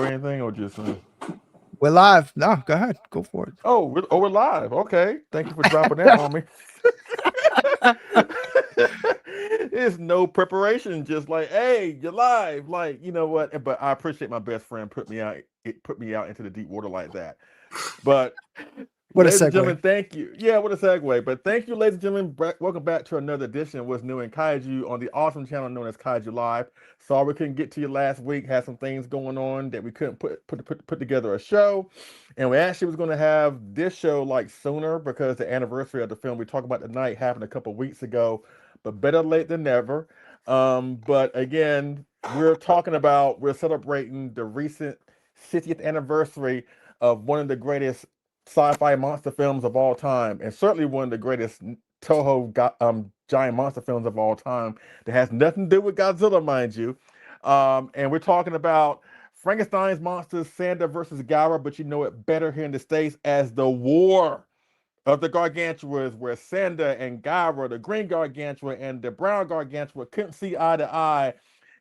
or anything, or just? We're live. No, go ahead. Go for it. We're live. Okay, thank you for dropping that on me. It's no preparation, just like, hey, you're live. Like, you know what? But I appreciate my best friend put me out. It put me out into the deep water like that. But What a ladies and segue. gentlemen, thank you. Yeah, what a segue. But thank you, ladies and gentlemen. Welcome back to another edition of What's New in Kaiju on the awesome channel known as Kaiju Live. Sorry we couldn't get to you last week. Had some things going on that we couldn't put together a show. And we actually was going to have this show like sooner because the anniversary of the film we talked about tonight happened a couple of weeks ago. But better late than never. But again, we're celebrating the recent 60th anniversary of one of the greatest sci-fi monster films of all time, and certainly one of the greatest Toho giant monster films of all time that has nothing to do with Godzilla, mind you. And we're talking about Frankenstein's monsters, Sanda versus Gara, but you know it better here in the States as the War of the Gargantuas, where Sanda and Gara, the green Gargantua and the brown Gargantua, couldn't see eye to eye,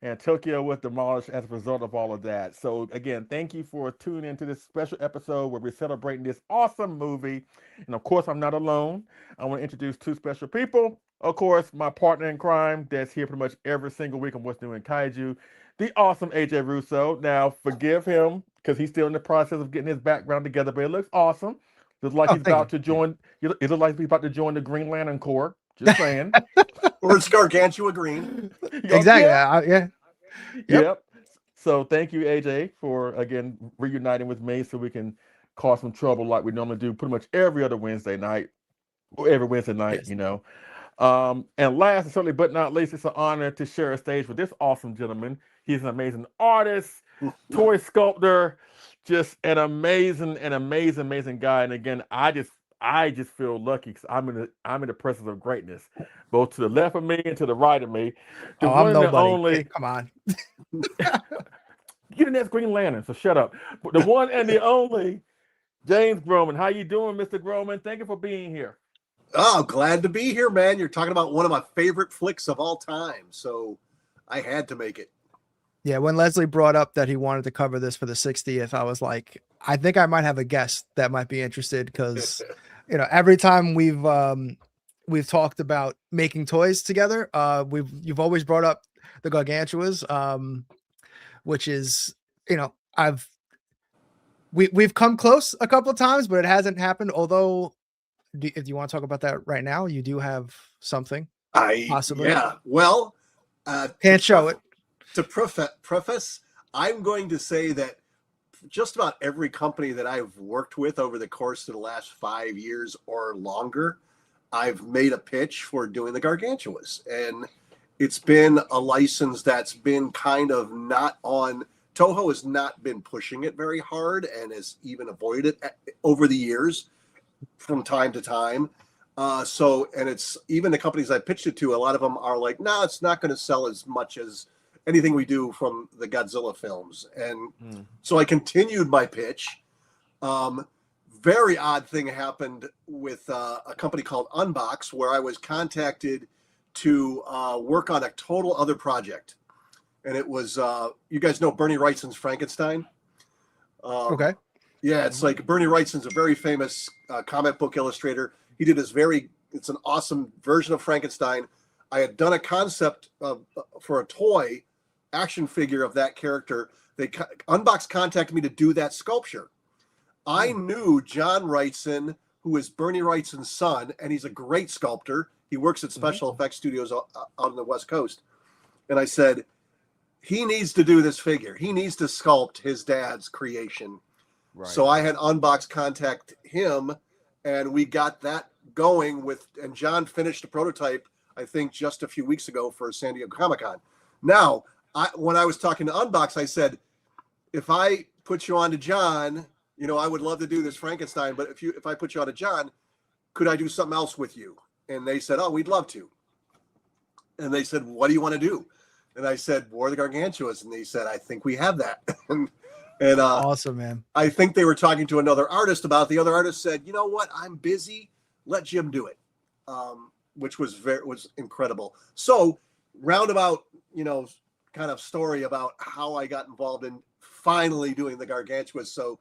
and Tokyo was demolished as a result of all of that. So again, thank you for tuning into this special episode where we're celebrating this awesome movie. And of course, I'm not alone. I want to introduce two special people. Of course, my partner in crime that's here pretty much every single week on What's New in Kaiju, the awesome AJ Russo. Now, forgive him because he's still in the process of getting his background together, but it looks awesome. Looks like Oh, he's thank about to you. join. It looks like he's about to join the Green Lantern Corps. Just saying. Or it's Gargantua Green. Exactly. Yeah. Yeah. Yep. Yep. So thank you, AJ, for again reuniting with me so we can cause some trouble like we normally do pretty much every other Wednesday night or every Wednesday night, Yes. And last and certainly but not least, it's an honor to share a stage with this awesome gentleman. He's an amazing artist, toy sculptor, just an amazing guy. And again, I just feel lucky because I'm in the presence of greatness, both to the left of me and to the right of me. The Oh, one I'm and the nobody. only. Come on. You're the next Green Lantern, so shut up. But the one and the only James Groman. How you doing, Mr. Groman? Thank you for being here. Oh, glad to be here, man. You're talking about one of my favorite flicks of all time, so I had to make it. Yeah, when Leslie brought up that he wanted to cover this for the 60th, I was like, I think I might have a guest that might be interested because, every time we've talked about making toys together, you've always brought up the Gargantuas, which is, we've come close a couple of times, but it hasn't happened. Although, if you want to talk about that right now, you do have something possibly. Yeah. Well, Can't show it. To preface, I'm going to say that just about every company that I've worked with over the course of the last 5 years or longer, I've made a pitch for doing the Gargantuas. And it's been a license that's been kind of not on. Toho has not been pushing it very hard and has even avoided it over the years from time to time. And it's even the companies I pitched it to, a lot of them are like, no, it's not going to sell as much as anything we do from the Godzilla films. And so I continued my pitch. Very odd thing happened with a company called Unbox, where I was contacted to work on a total other project. And it was, you guys know Bernie Wrightson's Frankenstein? Okay. Yeah, it's like Bernie Wrightson's a very famous comic book illustrator. He did it's an awesome version of Frankenstein. I had done a concept for a toy action figure of that character. Unbox contacted me to do that sculpture. I knew John Wrightson, who is Bernie Wrightson's son, and he's a great sculptor. He works at special effects studios out on the West Coast. And I said, he needs to do this figure. He needs to sculpt his dad's creation. Right. So I had Unbox contact him, and we got that going and John finished the prototype, I think, just a few weeks ago for San Diego Comic-Con. Now, when I was talking to Unbox, I said, if I put you on to John, I would love to do this Frankenstein, but if I put you on to John, could I do something else with you? And they said, oh, we'd love to. And they said, what do you want to do? And I said, War of the Gargantuas. And they said, I think we have that. and awesome, man. I think they were talking to another artist about it. The other artist said, you know what? I'm busy. Let Jim do it. Which was incredible. So roundabout, kind of story about how I got involved in finally doing the Gargantuas. So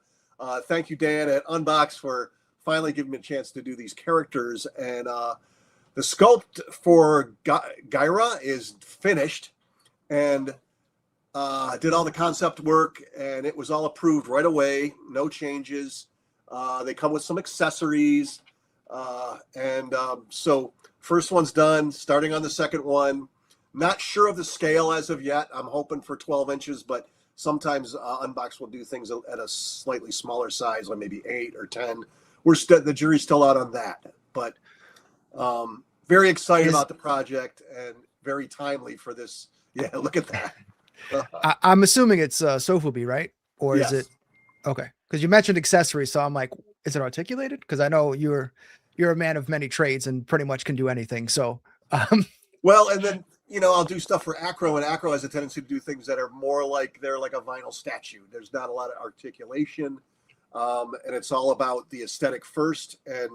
thank you, Dan, at Unbox for finally giving me a chance to do these characters. And the sculpt for Gyra is finished, and did all the concept work, and it was all approved right away. No changes. They come with some accessories. So first one's done, starting on the second one. Not sure of the scale as of yet. I'm hoping for 12 inches, but sometimes Unbox will do things at a slightly smaller size, like maybe 8 or 10. The jury's still out on that, but very excited about the project and very timely for this. Yeah, look at that. I'm assuming it's Sofubi, right? Or Yes. is it okay? Because you mentioned accessories, so I'm like, is it articulated? Because I know you're a man of many trades and pretty much can do anything. So, Well, and then I'll do stuff for Acro, and Acro has a tendency to do things that are more like they're like a vinyl statue. There's not a lot of articulation, and it's all about the aesthetic first and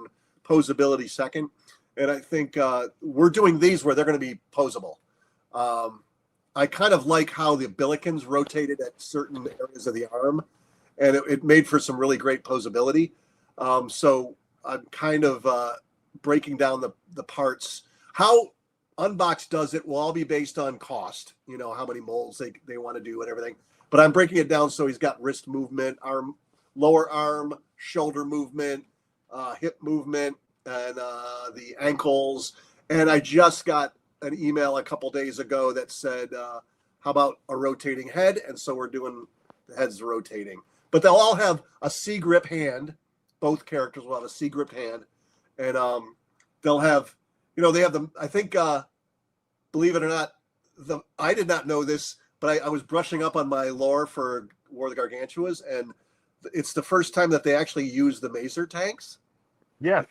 posability second. And I think we're doing these where they're going to be posable. I kind of like how the umbilicans rotated at certain areas of the arm, and it made for some really great posability. So I'm kind of breaking down the parts. How Unbox does it will all be based on cost, how many molds they want to do and everything. But I'm breaking it down so he's got wrist movement, lower arm, shoulder movement, hip movement, and the ankles. And I just got an email a couple days ago that said, how about a rotating head? And so we're doing the heads rotating. But they'll all have a C-grip hand. Both characters will have a C-grip hand. And they'll have, they have them, I think, believe it or not, I did not know this, but I was brushing up on my lore for War of the Gargantuas, and it's the first time that they actually use the Mazer tanks. Yes.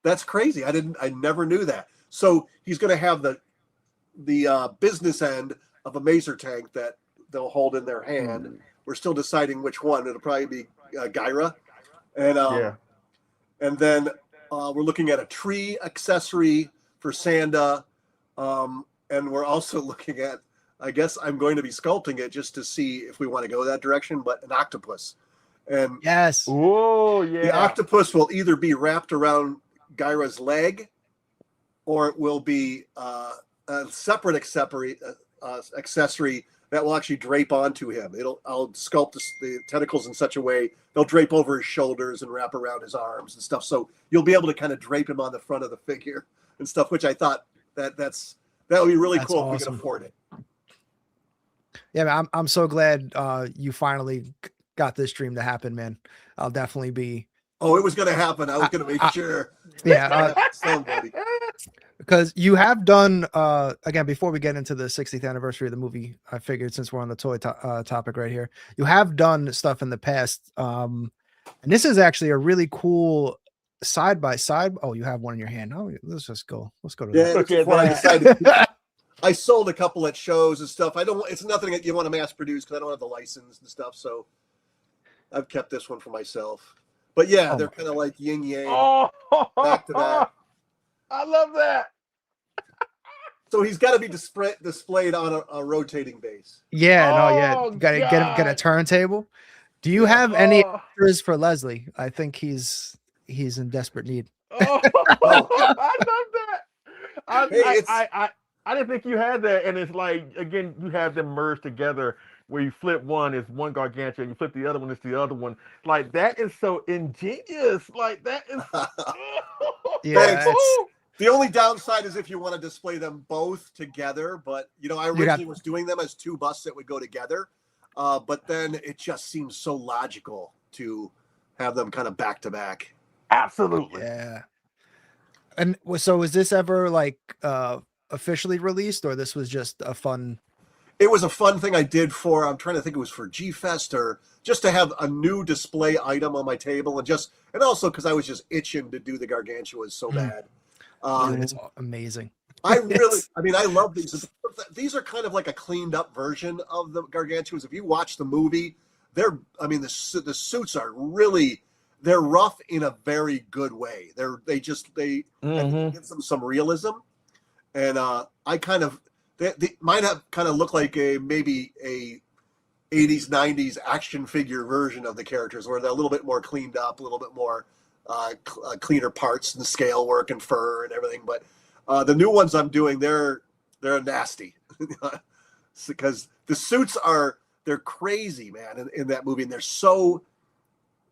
That's crazy. I never knew that. So he's going to have the business end of a Mazer tank that they'll hold in their hand. We're still deciding which one. It'll probably be Gyra. And and then we're looking at a tree accessory for Sanda. And we're also looking at, I guess I'm going to be sculpting it just to see if we want to go that direction, but an octopus. And yes. Oh, yeah. The octopus will either be wrapped around Gyra's leg, or it will be a separate accessory that will actually drape onto him. I'll sculpt the tentacles in such a way they'll drape over his shoulders and wrap around his arms and stuff. So you'll be able to kind of drape him on the front of the figure and stuff, which I thought that would be really cool. Awesome. If we can afford it. Yeah, man, I'm so glad you finally got this dream to happen, man. I'll definitely be. Oh, it was going to happen. I was going to make sure. Yeah, somebody. Because you have done again, before we get into the 60th anniversary of the movie, I figured since we're on the toy topic right here, you have done stuff in the past, and this is actually a really cool side by side. Oh, you have one in your hand. Oh, let's go to that. I decided. I sold a couple at shows and stuff. It's nothing that you want to mass produce because I don't have the license and stuff. So I've kept this one for myself. But yeah, they're kind of like yin yang, back to back. I love that. So he's got to be displayed on a rotating base. Yeah, you gotta get a turntable. Do you have any extras for Leslie? I think he's in desperate need. I love that. I didn't think you had that, and it's like, again, you have them merged together where you flip one is one Gargantua and you flip the other one is the other one. Like, that is so ingenious. Like, that is yeah. The only downside is if you want to display them both together, but I originally was doing them as two busts that would go together, but then it just seems so logical to have them kind of back to back. Absolutely. Yeah. And so was this ever like officially released, or this was just a fun? It was a fun thing I did I'm trying to think, it was for G-Fest or just to have a new display item on my table, and also because I was just itching to do the Gargantuas so bad. It's amazing. I love these. These are kind of like a cleaned up version of the Gargantuas. If you watch the movie, the suits are really, they're rough in a very good way. They give them some realism, and mine have kind of look like maybe a 80s, 90s action figure version of the characters, where they're a little bit more cleaned up, a little bit more cleaner parts and scale work and fur and everything. But the new ones I'm doing, they're nasty because the suits they're crazy, man, in that movie, and they're so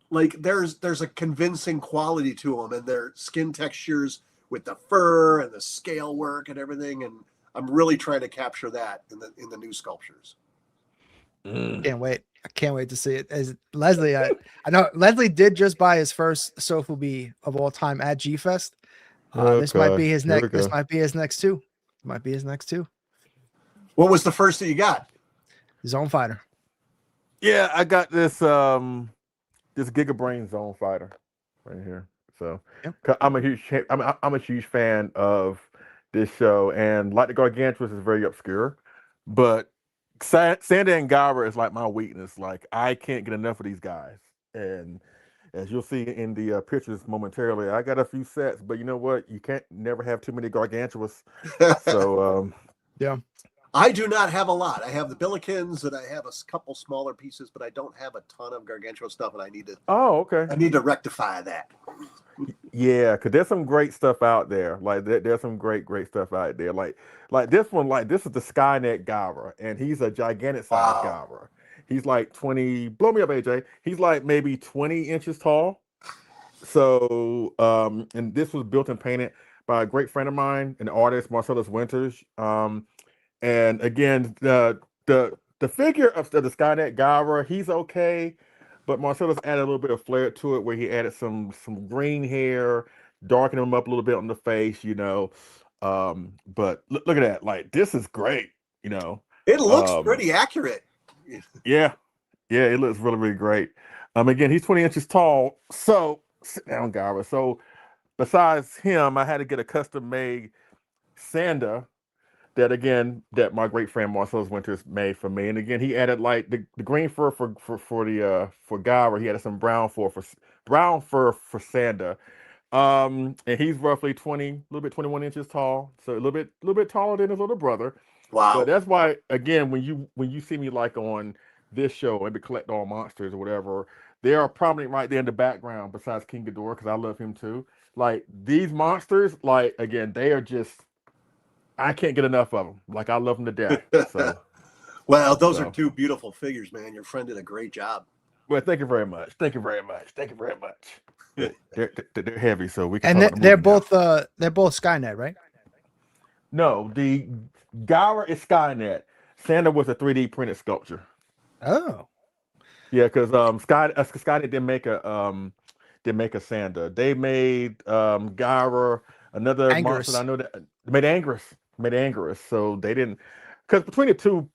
like there's a convincing quality to them, and their skin textures with the fur and the scale work and everything, and I'm really trying to capture that in the new sculptures. Can't wait. I can't wait to see it. As Leslie, I know Leslie did just buy his first Sofubi of all time at G Fest. This might be his next. This might be his next two. Might be his next two. What was the first that you got? Zone Fighter. Yeah, I got this this Giga Brain Zone Fighter right here. So Yep. I'm a huge fan of this show, and like the Gargantuas is very obscure, but Sanda and Gara is like my weakness. Like I can't get enough of these guys, and as you'll see in the pictures momentarily, I got a few sets, but you know what? You can't never have too many Gargantuas. So yeah. I do not have a lot. I have the Billikens and I have a couple smaller pieces, but I don't have a ton of Gargantua stuff, and I need to. Oh, okay. I need to rectify that. Yeah, because there's some great stuff out there. Like there's some great stuff out there. Like this one, like this is the Skynet Gara, and he's a gigantic size Gara. He's like 20. Blow me up, AJ. He's like maybe 20 inches tall. So, and this was built and painted by a great friend of mine, an artist, Marcellus Winters. And again, the figure of the Skynet Gara, he's okay, but Marcellus added a little bit of flair to it, where he added some green hair, darkened him up a little bit on the face, you know. But look at that, like this is great, you know. It looks pretty accurate. Yeah, it looks really great. Again, he's 20 inches tall. So sit down, Gara. So besides him, I had to get a custom made Sanda. That my great friend Marcellus Winters made for me, and again he added like the green fur for Gara. He added some brown fur for Sanda, and he's roughly 21 inches tall, so a little bit taller than his little brother. Wow! But that's why again when you see me like on this show, maybe Collect All Monsters or whatever, they are prominent right there in the background. Besides King Ghidorah, because I love him too. Like these monsters, like again, they are just. I can't get enough of them. Like I love them to death. So, well, those are two beautiful figures, man. Your friend did a great job. Well, thank you very much. Thank you very much. They're heavy, so we can. And they're both Skynet, right? No, the Gara is Skynet. Sanda was a 3D printed sculpture. Oh, yeah, because Skynet didn't make a Sanda. They made Gara, another Angerus. monster I know that made Angerus. So they didn't, because between the two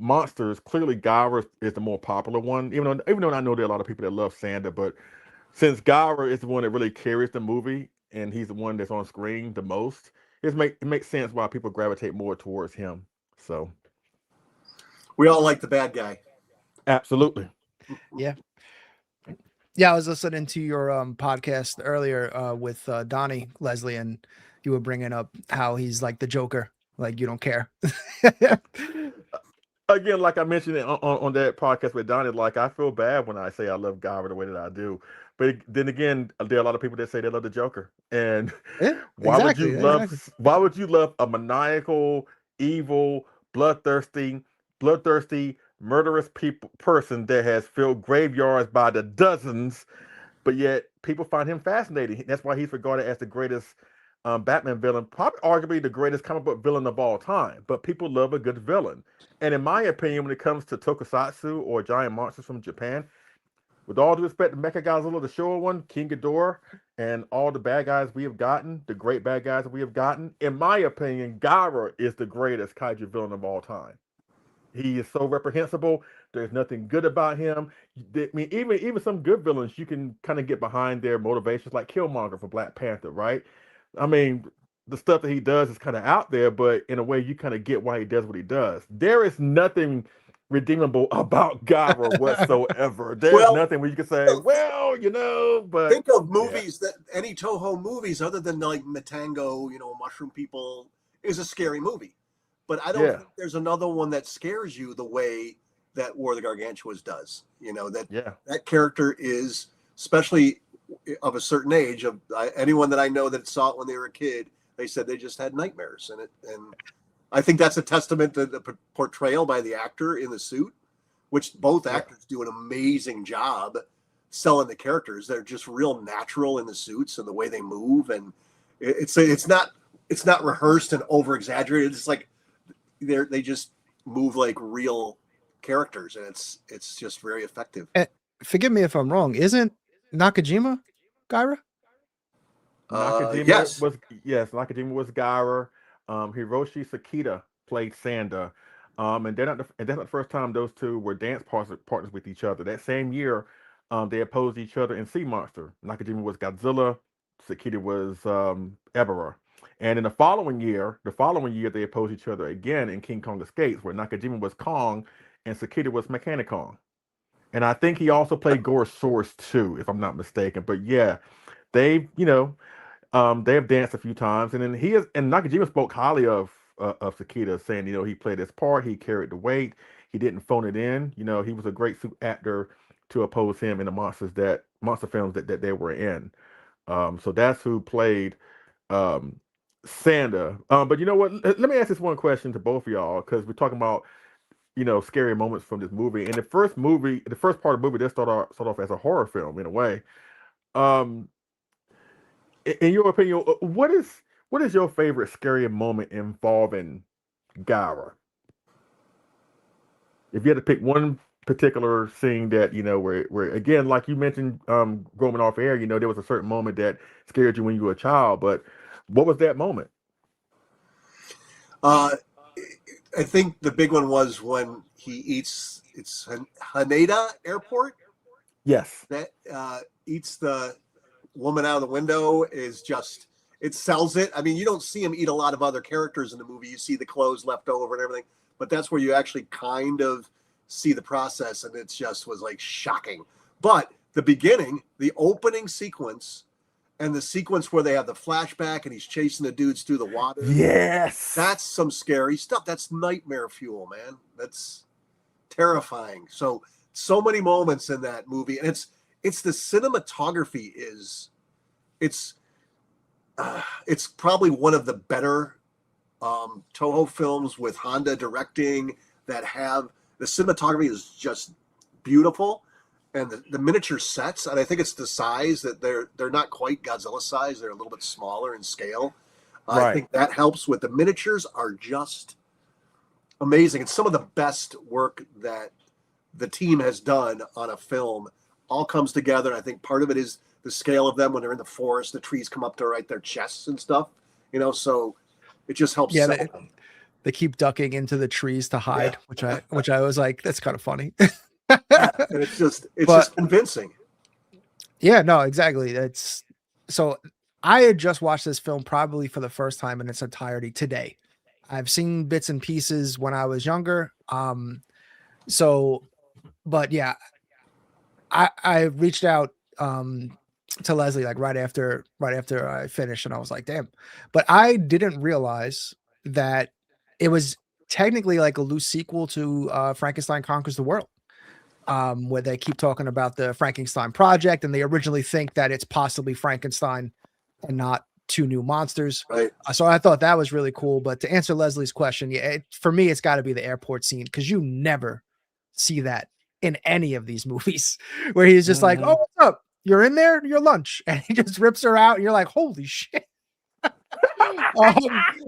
monsters, clearly Gara is the more popular one. Even though I know there are a lot of people that love Sanda, but since Gara is the one that really carries the movie and he's the one that's on screen the most, it makes sense why people gravitate more towards him. So we all like the bad guy. Absolutely. Yeah, I was listening to your podcast earlier with Donnie, Leslie, and you were bringing up how he's like the Joker, like you don't care. Again, like I mentioned on that podcast with Donnie, like I feel bad when I say I love Gara the way that I do, but then again, there are a lot of people that say they love the Joker, and why would you love a maniacal, evil, bloodthirsty, murderous person that has filled graveyards by the dozens, but yet people find him fascinating? That's why he's regarded as the greatest Batman villain, probably arguably the greatest comic book villain of all time. But people love a good villain. And in my opinion, when it comes to tokusatsu or giant monsters from Japan, with all due respect to Mechagodzilla, the Showa one, King Ghidorah, and all the bad guys we have gotten, the great bad guys that we have gotten, in my opinion, Gara is the greatest kaiju villain of all time. He is so reprehensible. There's nothing good about him. I mean, even some good villains, you can kind of get behind their motivations, like Killmonger for Black Panther, right? I mean, the stuff that he does is kind of out there, but in a way, you kind of get why he does what he does. There is nothing redeemable about Gara whatsoever. There's nothing where you can say, well, you know, but think of movies that any Toho movies other than like Matango, you know, Mushroom People is a scary movie. But I don't think there's another one that scares you the way that War of the Gargantuas does. You know, that Yeah. that character is, especially of a certain age, of anyone that I know that saw it when they were a kid, they said they just had nightmares in it. And I think that's a testament to the portrayal by the actor in the suit, which both actors do an amazing job selling the characters. They're just real natural in the suits and the way they move, and it's not rehearsed and over exaggerated. It's like they just move like real characters, and it's just very effective. Forgive me if I'm wrong. Isn't Nakajima Gaira? Nakajima Yes. Nakajima was Gaira. Hiroshi Sakita played Sanda. And that's not the first time those two were dance partners with each other. That same year, they opposed each other in Sea Monster. Nakajima was Godzilla, Sakita was Ebera. And in the following year, they opposed each other again in King Kong Escapes, where Nakajima was Kong and Sakita was Mechanic Kong. And I think he also played Gorosaurus too, if I'm not mistaken. But yeah, they they have danced a few times, and then Nakajima spoke highly of Sakita, saying he played his part, he carried the weight, he didn't phone it in. He was a great suit actor to oppose him in the monster films that they were in. So that's who played Sanda. But you know what? Let me ask this one question to both of y'all, because we're talking about scary moments from this movie. And the first part of the movie, they start off as a horror film in a way. In your opinion, what is your favorite scary moment involving Gaira? If you had to pick one particular scene that where again, like you mentioned, growing off air, there was a certain moment that scared you when you were a child. But what was that moment? I think the big one was when he eats. It's Haneda Airport. Yes. That eats the woman out of the window. Is just, it sells it. I mean, you don't see him eat a lot of other characters in the movie. You see the clothes left over and everything, but that's where you actually kind of see the process, and it just was like shocking. But the beginning, the opening sequence, and the sequence where they have the flashback and he's chasing the dudes through the water. Yes. That's some scary stuff. That's nightmare fuel, man. That's terrifying. So many moments in that movie, and it's the cinematography it's probably one of the better Toho films with Honda directing that have the cinematography is just beautiful, and the miniature sets, and I think it's the size that they're not quite Godzilla size, they're a little bit smaller in scale. Right. I think that helps. With the miniatures are just amazing. It's some of the best work that the team has done on a film. All comes together. I think part of it is the scale of them when they're in the forest. The trees come up to right their chests and stuff. So it just helps. Yeah, they keep ducking into the trees to hide, which I was like, that's kind of funny. And it's just convincing. Yeah, no, exactly. So I had just watched this film probably for the first time in its entirety today. I've seen bits and pieces when I was younger. But yeah, I reached out to Leslie like right after I finished, and I was like, damn. But I didn't realize that it was technically like a loose sequel to Frankenstein Conquers the World, where they keep talking about the Frankenstein project, and they originally think that it's possibly Frankenstein and not two new monsters. Right. So I thought that was really cool. But to answer Leslie's question, for me, it's got to be the airport scene, because you never see that in any of these movies, where he's just like, "Oh, what's up? You're in there, your lunch," and he just rips her out, and you're like, "Holy shit!" Like,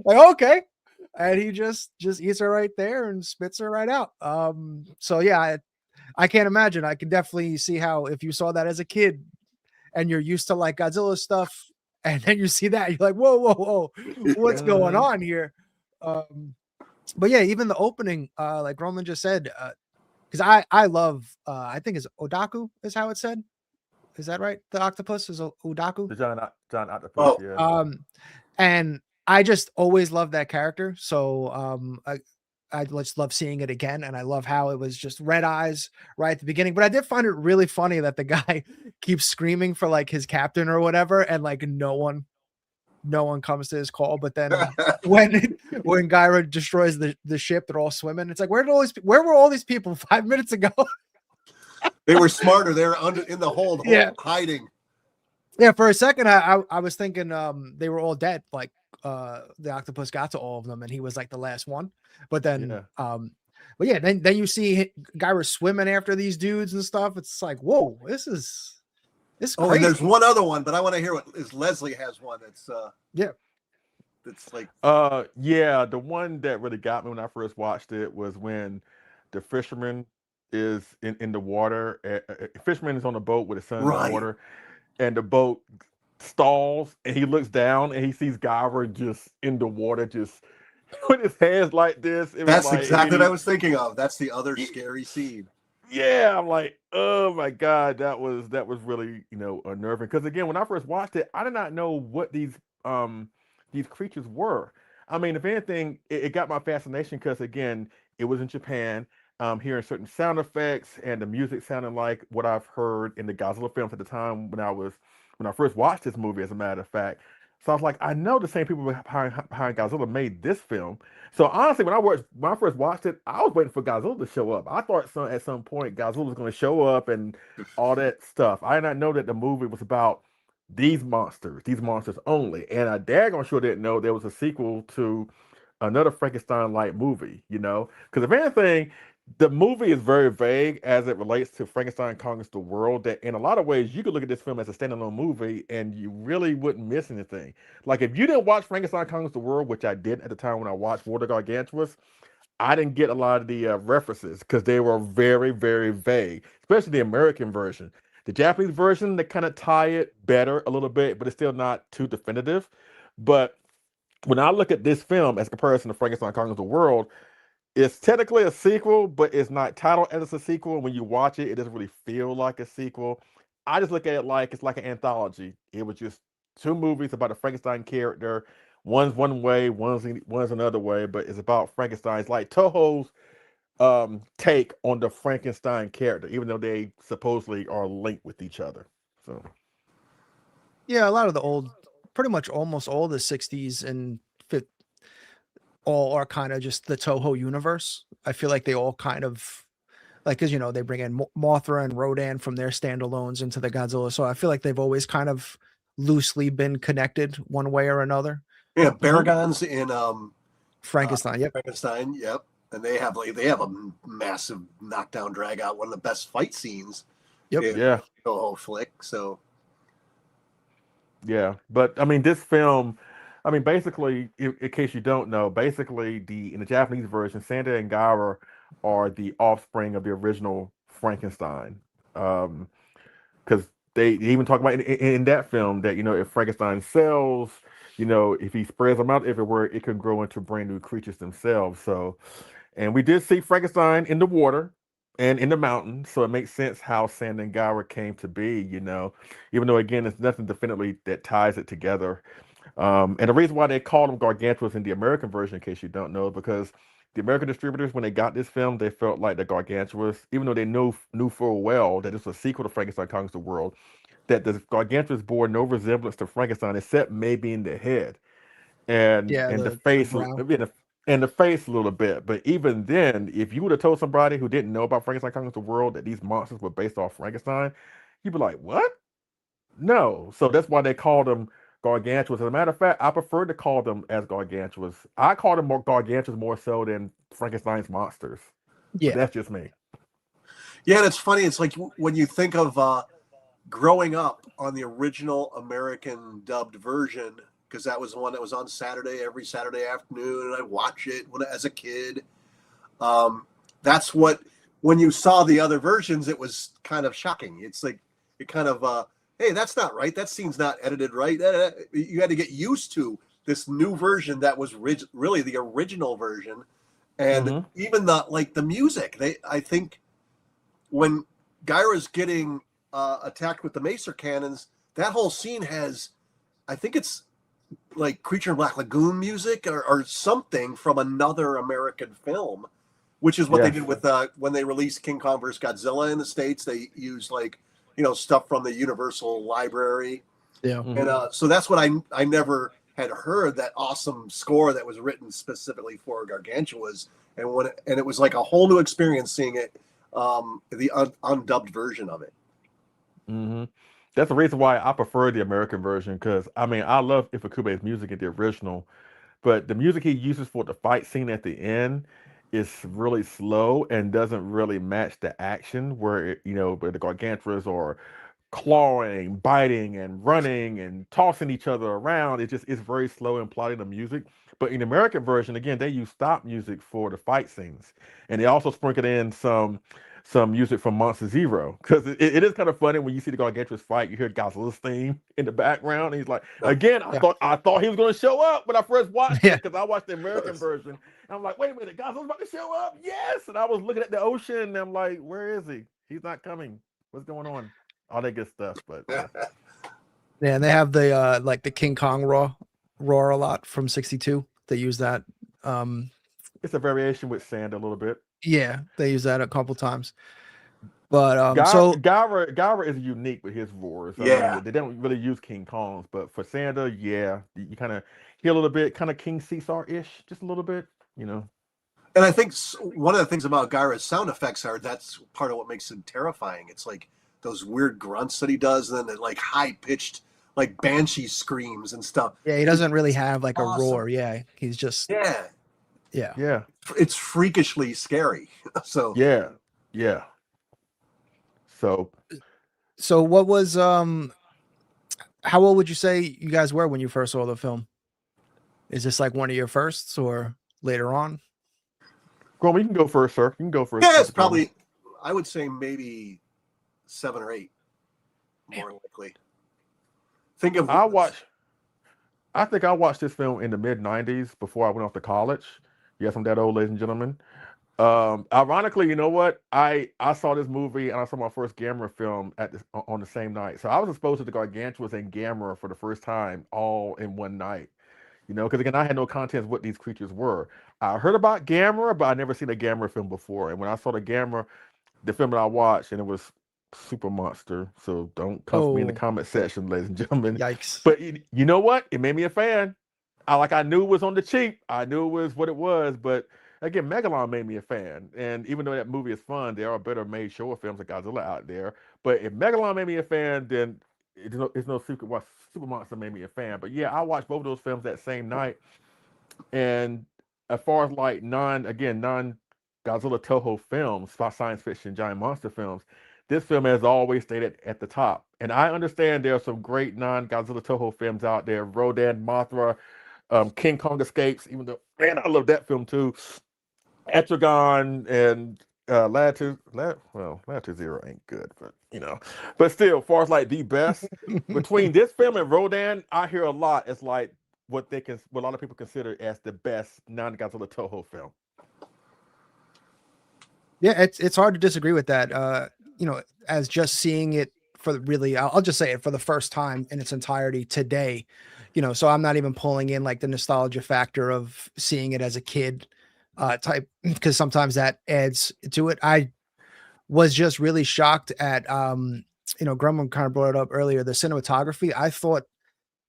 okay, and he just eats her right there and spits her right out. So yeah, I can't imagine. I can definitely see how, if you saw that as a kid and you're used to like Godzilla stuff, and then you see that, you're like, whoa, what's going on here? But yeah, even the opening, like Roman just said, because I love, I think it's Odaku is how it's said. Is that right? The octopus is Odaku. The John Octopus. Yeah. And I just always loved that character. So I just love seeing it again, and I love how it was just red eyes right at the beginning. But I did find it really funny that the guy keeps screaming for like his captain or whatever, and like no one comes to his call. But then when Gyra destroys the ship, they're all swimming. It's like, where were all these people 5 minutes ago? They were smarter. They were in the hold, hiding. Yeah, for a second, I was thinking they were all dead. Like the octopus got to all of them, and he was like the last one. But then, but yeah, then you see Gyra swimming after these dudes and stuff. It's like, whoa, this is crazy. And there's one other one, but I want to hear what is Leslie has one. It's it's like the one that really got me when I first watched it was when the fisherman is in the water. Fisherman is on a boat with his son in the water, and the boat stalls, and he looks down and he sees Gyra just in the water, just with his hands like this. That's like, exactly what I was thinking of. That's the other scary scene. Yeah, I'm like, oh my God, that was really, unnerving. Because again, when I first watched it, I did not know what these creatures were. I mean, if anything, it got my fascination because again, it was in Japan. Hearing certain sound effects and the music sounding like what I've heard in the Godzilla films at the time when I first watched this movie, as a matter of fact. So I was like, I know the same people behind Godzilla made this film. So honestly, when I first watched it, I was waiting for Godzilla to show up. I thought at some point Godzilla was going to show up and all that stuff. I did not know that the movie was about these monsters only. And I daggone sure didn't know there was a sequel to another Frankenstein-like movie, because if anything, the movie is very vague as it relates to Frankenstein Conquers the World, that in a lot of ways you could look at this film as a standalone movie and you really wouldn't miss anything. Like if you didn't watch Frankenstein Conquers the World, which I did at the time when I watched War of the Gargantuas, I didn't get a lot of the references because they were very, very vague, especially the American version. The Japanese version, they kind of tie it better a little bit, but it's still not too definitive. But when I look at this film as a comparison to Frankenstein Conquers the World, it's technically a sequel, but it's not titled as a sequel. When you watch it, it doesn't really feel like a sequel. I just look at it like it's like an anthology. It was just two movies about a Frankenstein character. One's one way, one's another way, but it's about Frankenstein. It's like Toho's take on the Frankenstein character, even though they supposedly are linked with each other. So yeah, a lot of the pretty much almost all the 60s and all are kind of just the Toho universe. I feel like they all kind of like, because they bring in Mothra and Rodan from their standalones into the Godzilla, so I feel like they've always kind of loosely been connected one way or another. Yeah, Baragon's in Frankenstein. Yep. Frankenstein. Yep. And they have a massive knockdown drag out, one of the best fight scenes. Yep. Yeah. Toho flick. So. Yeah, but I mean, this film. I mean, basically, in case you don't know, basically in the Japanese version, Santa and Gyra are the offspring of the original Frankenstein. Because they even talk about in that film that if Frankenstein sells, if he spreads them out everywhere, it can grow into brand new creatures themselves. So, and we did see Frankenstein in the water and in the mountains, so it makes sense how Santa and Gyra came to be. Even though again, there's nothing definitely that ties it together. And the reason why they called them Gargantuas in the American version, in case you don't know, because the American distributors, when they got this film, they felt like the Gargantuas, even though they knew full well that this was a sequel to Frankenstein Conquers the World, that the Gargantuas bore no resemblance to Frankenstein except maybe in the head and the face, and the face a little bit. But even then, if you would have told somebody who didn't know about Frankenstein Conquers the World that these monsters were based off Frankenstein, you'd be like, what? No. So that's why they called them Gargantuas. As a matter of fact, I prefer to call them as Gargantuas. I call them more Gargantuas more so than Frankenstein's monsters. Yeah, but that's just me. Yeah, and it's funny. It's like when you think of growing up on the original American dubbed version, because that was the one that was on every Saturday afternoon, and I watch it as a kid. That's when you saw the other versions, it was kind of shocking. It's like it kind of. Hey, that's not right. That scene's not edited right. You had to get used to this new version that was really the original version, and even the music. I think when Gyra's getting attacked with the Macer cannons, that whole scene has, I think it's like Creature in Black Lagoon music or something from another American film, which is what they did with when they released King Kong vs. Godzilla in the States. They used stuff from the Universal Library. Yeah. And so that's what I never had heard that awesome score that was written specifically for Gargantuas, and it was like a whole new experience seeing it, the undubbed version of it. Hmm. That's the reason why I prefer the American version, because I mean I love Ifukube's music in the original, but the music he uses for the fight scene at the end is really slow and doesn't really match the action where where the Gargantuas are clawing, biting, and running and tossing each other around. It's very slow in plotting the music. But in the American version, again, they use stop music for the fight scenes, and they also sprinkled in some music from Monster Zero, because it is kind of funny when you see the Gargantuas fight. You hear Godzilla's theme in the background, and he's like, again, I thought he was going to show up when I first watched it, because I watched the American version, and I'm like, wait a minute, Godzilla's about to show up, yes, and I was looking at the ocean, and I'm like, where is he? He's not coming. What's going on? All that good stuff, but yeah, and they have the like the King Kong roar a lot from '62. They use that. It's a variation with sand a little bit. Yeah, they use that a couple times. But Gara is unique with his roars. Yeah, mean, they don't really use King Kong's, but for Sanda, yeah, you kind of hear a little bit, kind of King Caesar-ish, just a little bit, And I think one of the things about Gara's sound effects that's part of what makes him terrifying. It's like those weird grunts that he does, and then like high pitched, like banshee screams and stuff. Yeah, he doesn't really have like a roar. Yeah, he's just yeah. It's freakishly scary. So yeah. So what was how old would you say you guys were when you first saw the film? Is this like one of your firsts or later on? Groman, you can go first, sir. You can go first. Yeah, it's probably, I would say maybe 7 or 8, more likely. I think I watched this film in the mid-90s before I went off to college. Yes, I'm that old, ladies and gentlemen. Ironically, you know what? I saw this movie and I saw my first Gamera film on the same night. So I was exposed to the Gargantuas and Gamera for the first time all in one night. Because again, I had no context what these creatures were. I heard about Gamera, but I never seen a Gamera film before. And when I saw the film that I watched, and it was Super Monster. So don't come for me in the comment section, ladies and gentlemen. Yikes. But you know what? It made me a fan. I knew it was on the cheap. I knew it was what it was, but again, Megalon made me a fan. And even though that movie is fun, there are better made Showa films like Godzilla out there. But if Megalon made me a fan, then it's no secret why Super Monster made me a fan. But yeah, I watched both of those films that same night. And as far as like non-Godzilla Toho films, science fiction, giant monster films, this film has always stayed at the top. And I understand there are some great non-Godzilla Toho films out there. Rodan, Mothra, King Kong Escapes, even though, man, I love that film too. Etrigan and Latitude Zero ain't good, but still, as far as like the best between this film and Rodan, I hear a lot. It's like what a lot of people consider as the best non-Godzilla Toho film. Yeah, it's hard to disagree with that. As just seeing it I'll just say it for the first time in its entirety today. So I'm not even pulling in like the nostalgia factor of seeing it as a kid type, because sometimes that adds to it. I was just really shocked at, Groman kind of brought it up earlier, the cinematography. I thought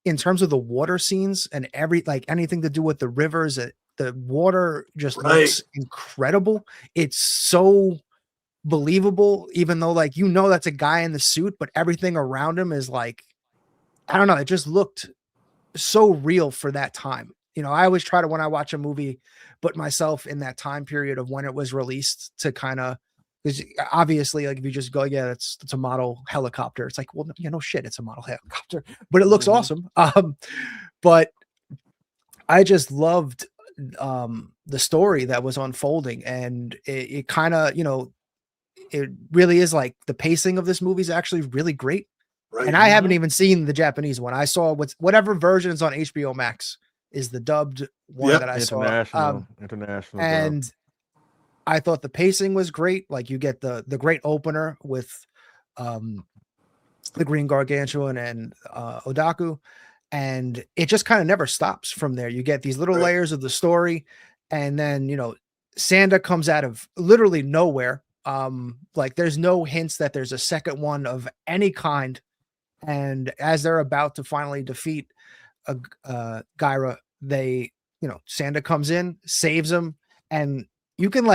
in terms of the water scenes and anything to do with the rivers, the water just looks incredible. It's so believable, even though that's a guy in the suit, but everything around him is like, I don't know, it just looked so real for that time. I always try to, when I watch a movie, put myself in that time period of when it was released to kind of, because obviously, like if you just go, yeah, it's a model helicopter. It's like, well, no shit, it's a model helicopter, but it looks awesome. But I just loved the story that was unfolding, and it kind of, it really is like the pacing of this movie is actually really great. Right. And I haven't even seen the Japanese one. I saw whatever versions on HBO Max is the dubbed one that I saw. International. And I thought the pacing was great. Like you get the great opener with the Green Gargantuan and Odaku, and it just kind of never stops from there. You get these little layers of the story, and then Sanda comes out of literally nowhere. Like there's no hints that there's a second one of any kind. And as they're about to finally defeat Gyra, Sanda comes in, saves him, and you can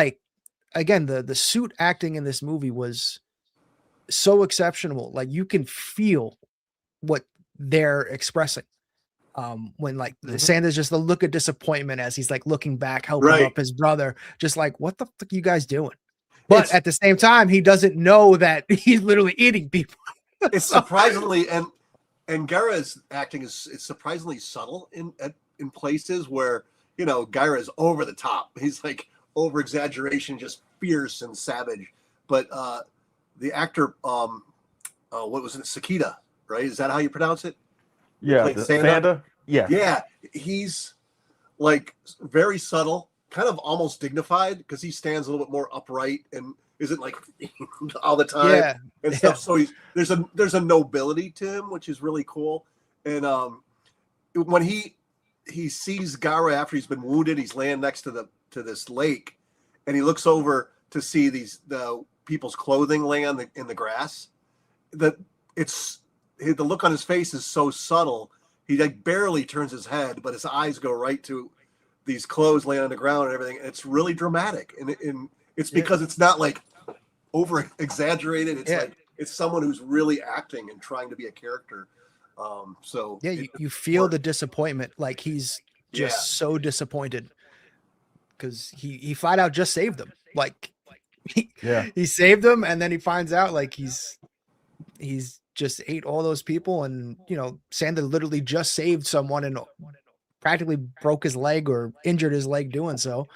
again, the suit acting in this movie was so exceptional. Like you can feel what they're expressing. When Sanda's just the look of disappointment as he's looking back, helping up his brother, just what the fuck are you guys doing? But at the same time, he doesn't know that he's literally eating people. It's surprisingly, and Gyra's acting is surprisingly subtle in places where Gyra is over the top. He's over exaggeration, just fierce and savage. But the actor, what was it, Sakita, right? Is that how you pronounce it? Yeah, Sanda. Yeah, he's very subtle, kind of almost dignified because he stands a little bit more upright and isn't all the time and stuff. So there's a nobility to him, which is really cool. And when he sees Gyra after he's been wounded, he's laying next to this lake, and he looks over to see the people's clothing laying in the grass. The look on his face is so subtle. He barely turns his head, but his eyes go right to these clothes laying on the ground and everything. And it's really dramatic, and it's because it's not over exaggerated. It's it's someone who's really acting and trying to be a character. So you feel the disappointment. He's just so disappointed because he flat out just saved them. He saved them, and then he finds out he's just ate all those people, and Sanda literally just saved someone and practically broke his leg or injured his leg doing so.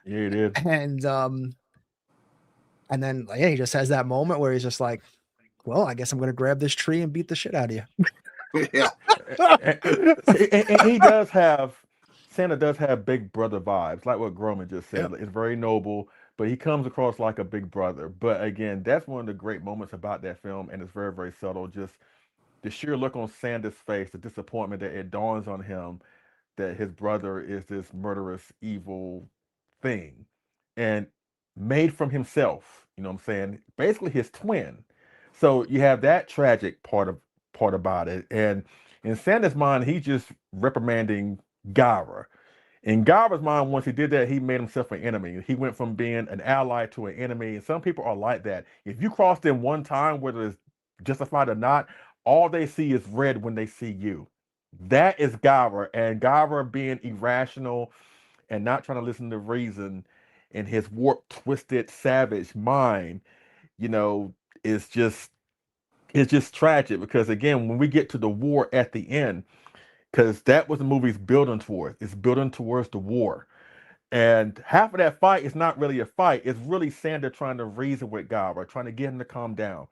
Yeah, he did. And then he just has that moment where he's just well, I guess I'm gonna grab this tree and beat the shit out of you. Yeah. and Sanda does have big brother vibes, like what Groman just said. It's very noble, but he comes across like a big brother. But again, that's one of the great moments about that film, and it's very, very subtle. Just the sheer look on Sanda's face, the disappointment that it dawns on him that his brother is this murderous, evil thing, and made from himself. You know what I'm saying? Basically, his twin. So you have that tragic part about it, and in Sanda's mind, he's just reprimanding Gyra. In Gyra's mind, once he did that, he made himself an enemy. He went from being an ally to an enemy. And some people are like that. If you cross them one time, whether it's justified or not, all they see is red when they see you. That is Gyra. And Gyra being irrational and not trying to listen to reason in his warped, twisted, savage mind, is just tragic. Because again, when we get to the war at the end, because that was the movie's building towards. It's building towards the war. And half of that fight is not really a fight. It's really Sanda trying to reason with Gyra, trying to get him to calm down.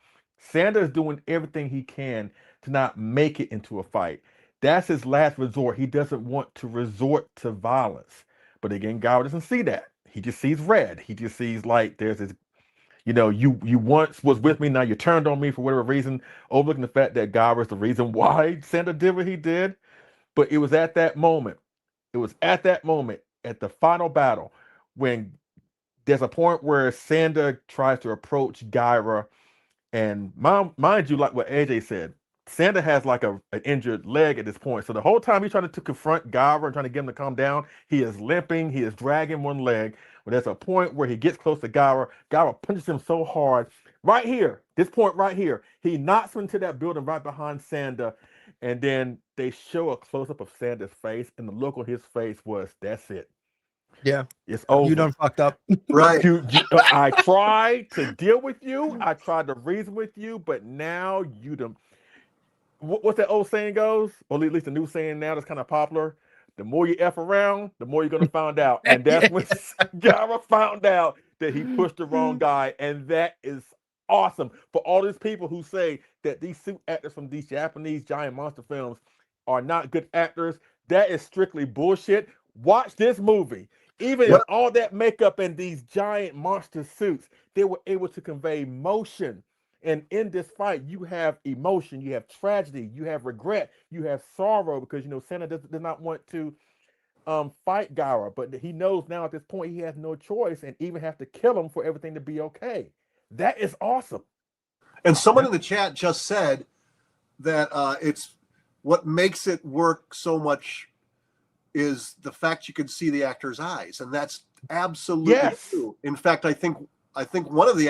Sanda is doing everything he can to not make it into a fight. That's his last resort. He doesn't want to resort to violence. But again, Gyra doesn't see that. He just sees red. He just sees there's this, you once was with me, now you turned on me for whatever reason, overlooking the fact that Gyra is the reason why Sanda did what he did. But it was at that moment, at the final battle, when there's a point where Sanda tries to approach Gyra, and mind you, like what AJ said, Sanda has an injured leg at this point. So the whole time he's trying to confront Gyra and trying to get him to calm down, he is limping, he is dragging one leg. But there's a point where he gets close to Gyra. Gyra punches him so hard. Right here, this point right here, he knocks him into that building right behind Sanda. And then they show a close-up of Sanda's face, and the look on his face was, that's it. Yeah. It's over. You done fucked up. Right. I tried to deal with you. I tried to reason with you, but now you done. What's that old saying goes? Or at least the new saying now that's kind of popular. The more you F around, the more you're going to find out. And that's when Gyra found out that he pushed the wrong guy. And that is awesome for all these people who say that these suit actors from these Japanese giant monster films are not good actors. That is strictly bullshit. Watch this movie. Even with all that makeup and these giant monster suits, they were able to convey emotion. And in this fight, you have emotion, you have tragedy, you have regret, you have sorrow, because Sanda does not want to fight Gyra, but he knows now at this point he has no choice and even have to kill him for everything to be okay. That is awesome. And someone in the chat just said that what makes it work so much is the fact you can see the actor's eyes, and that's absolutely true. In fact, I think one of the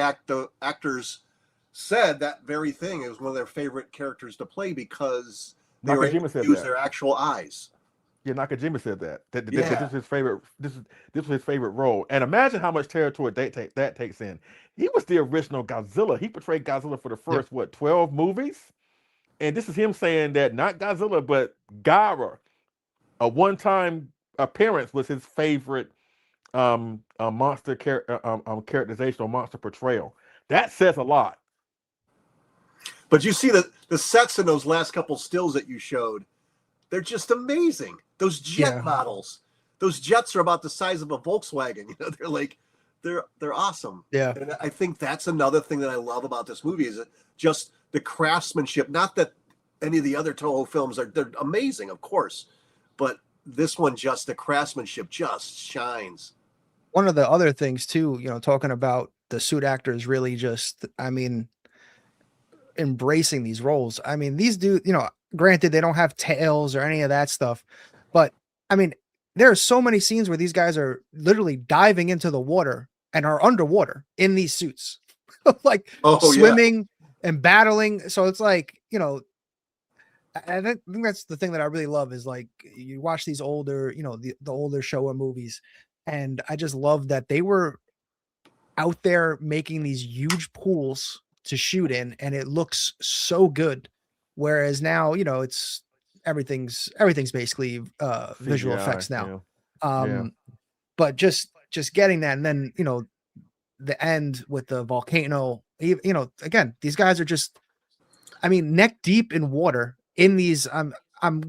actors said that very thing. It was one of their favorite characters to play because they were able to use their actual eyes. Yeah, Nakajima said that. This is his favorite. This was his favorite role. And imagine how much territory that takes in. He was the original Godzilla. He portrayed Godzilla for the first 12 movies, and this is him saying that not Godzilla but Gara, a one-time appearance, was his favorite monster characterization or monster portrayal. That says a lot. But you see the sets in those last couple stills that you showed, they're just amazing. Those jet models, those jets are about the size of a Volkswagen. You know, they're like, they're awesome. Yeah. And I think that's another thing that I love about this movie is just the craftsmanship. Not that any of the other Toho films they're amazing, of course, but this one, just the craftsmanship just shines. One of the other things too, you know, talking about the suit actors really just, I mean, embracing these roles. I mean, these dudes, you know, granted they don't have tails or any of that stuff, but I mean, there are so many scenes where these guys are literally diving into the water and are underwater in these suits, like swimming and battling. So it's like, you know, I think that's the thing that I really love is like you watch these older, you know, the older Showa movies, and I just love that they were out there making these huge pools to shoot in, and it looks so good. Whereas now, you know, it's everything's basically visual effects now. But just getting that, and then, you know, the end with the volcano, you know, again, these guys are just, I mean, neck deep in water in these. I'm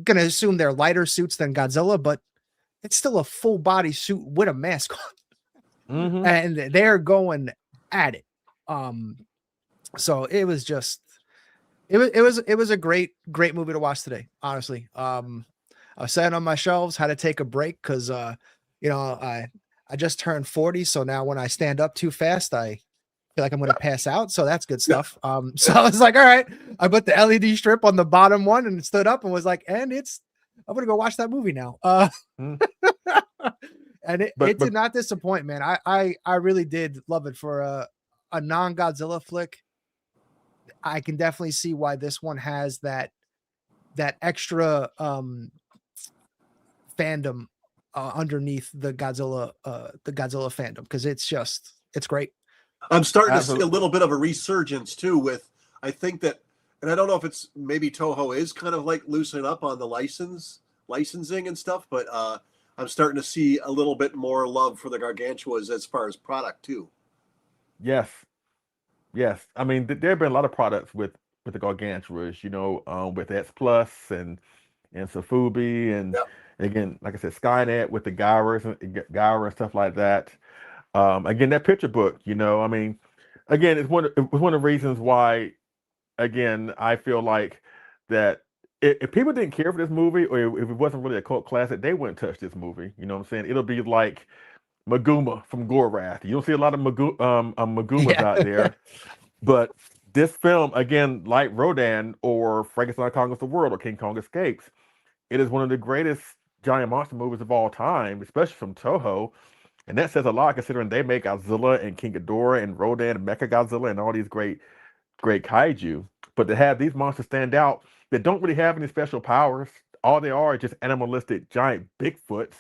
gonna assume they're lighter suits than Godzilla, but it's still a full body suit with a mask on, and they're going at it. So it was just, it was a great movie to watch today. Honestly, I was sitting on my shelves, had to take a break because you know, I just turned 40, so now when I stand up too fast, I feel like I'm gonna pass out. So that's good stuff. So I was like, all right, I put the LED strip on the bottom one and stood up and was like, and I'm gonna go watch that movie now. And it did not disappoint, man. I really did love it for a non-Godzilla flick. I can definitely see why this one has that extra fandom underneath the Godzilla fandom, because it's great. I'm starting to see a little bit of a resurgence too with, I think that, and I don't know if it's maybe Toho is kind of like loosening up on the licensing and stuff, but I'm starting to see a little bit more love for the Gargantuas as far as product too. Yes. I mean, there have been a lot of products with the Gargantuas, you know, with X Plus and Safubi, and again, like I said, Skynet with the Gyra and stuff like that. Again, that picture book, you know, I mean, again, it was one of the reasons why, again, I feel like that if people didn't care for this movie, or if it wasn't really a cult classic, they wouldn't touch this movie. You know what I'm saying? It'll be like Maguma from Gorath. You don't see a lot of Magumas out there, but this film, again, like Rodan or Frankenstein Conquers the World or King Kong Escapes, it is one of the greatest giant monster movies of all time, especially from Toho. And that says a lot considering they make Godzilla and King Ghidorah and Rodan and Mechagodzilla and all these great kaiju. But to have these monsters stand out that don't really have any special powers, all they are just animalistic giant Bigfoots.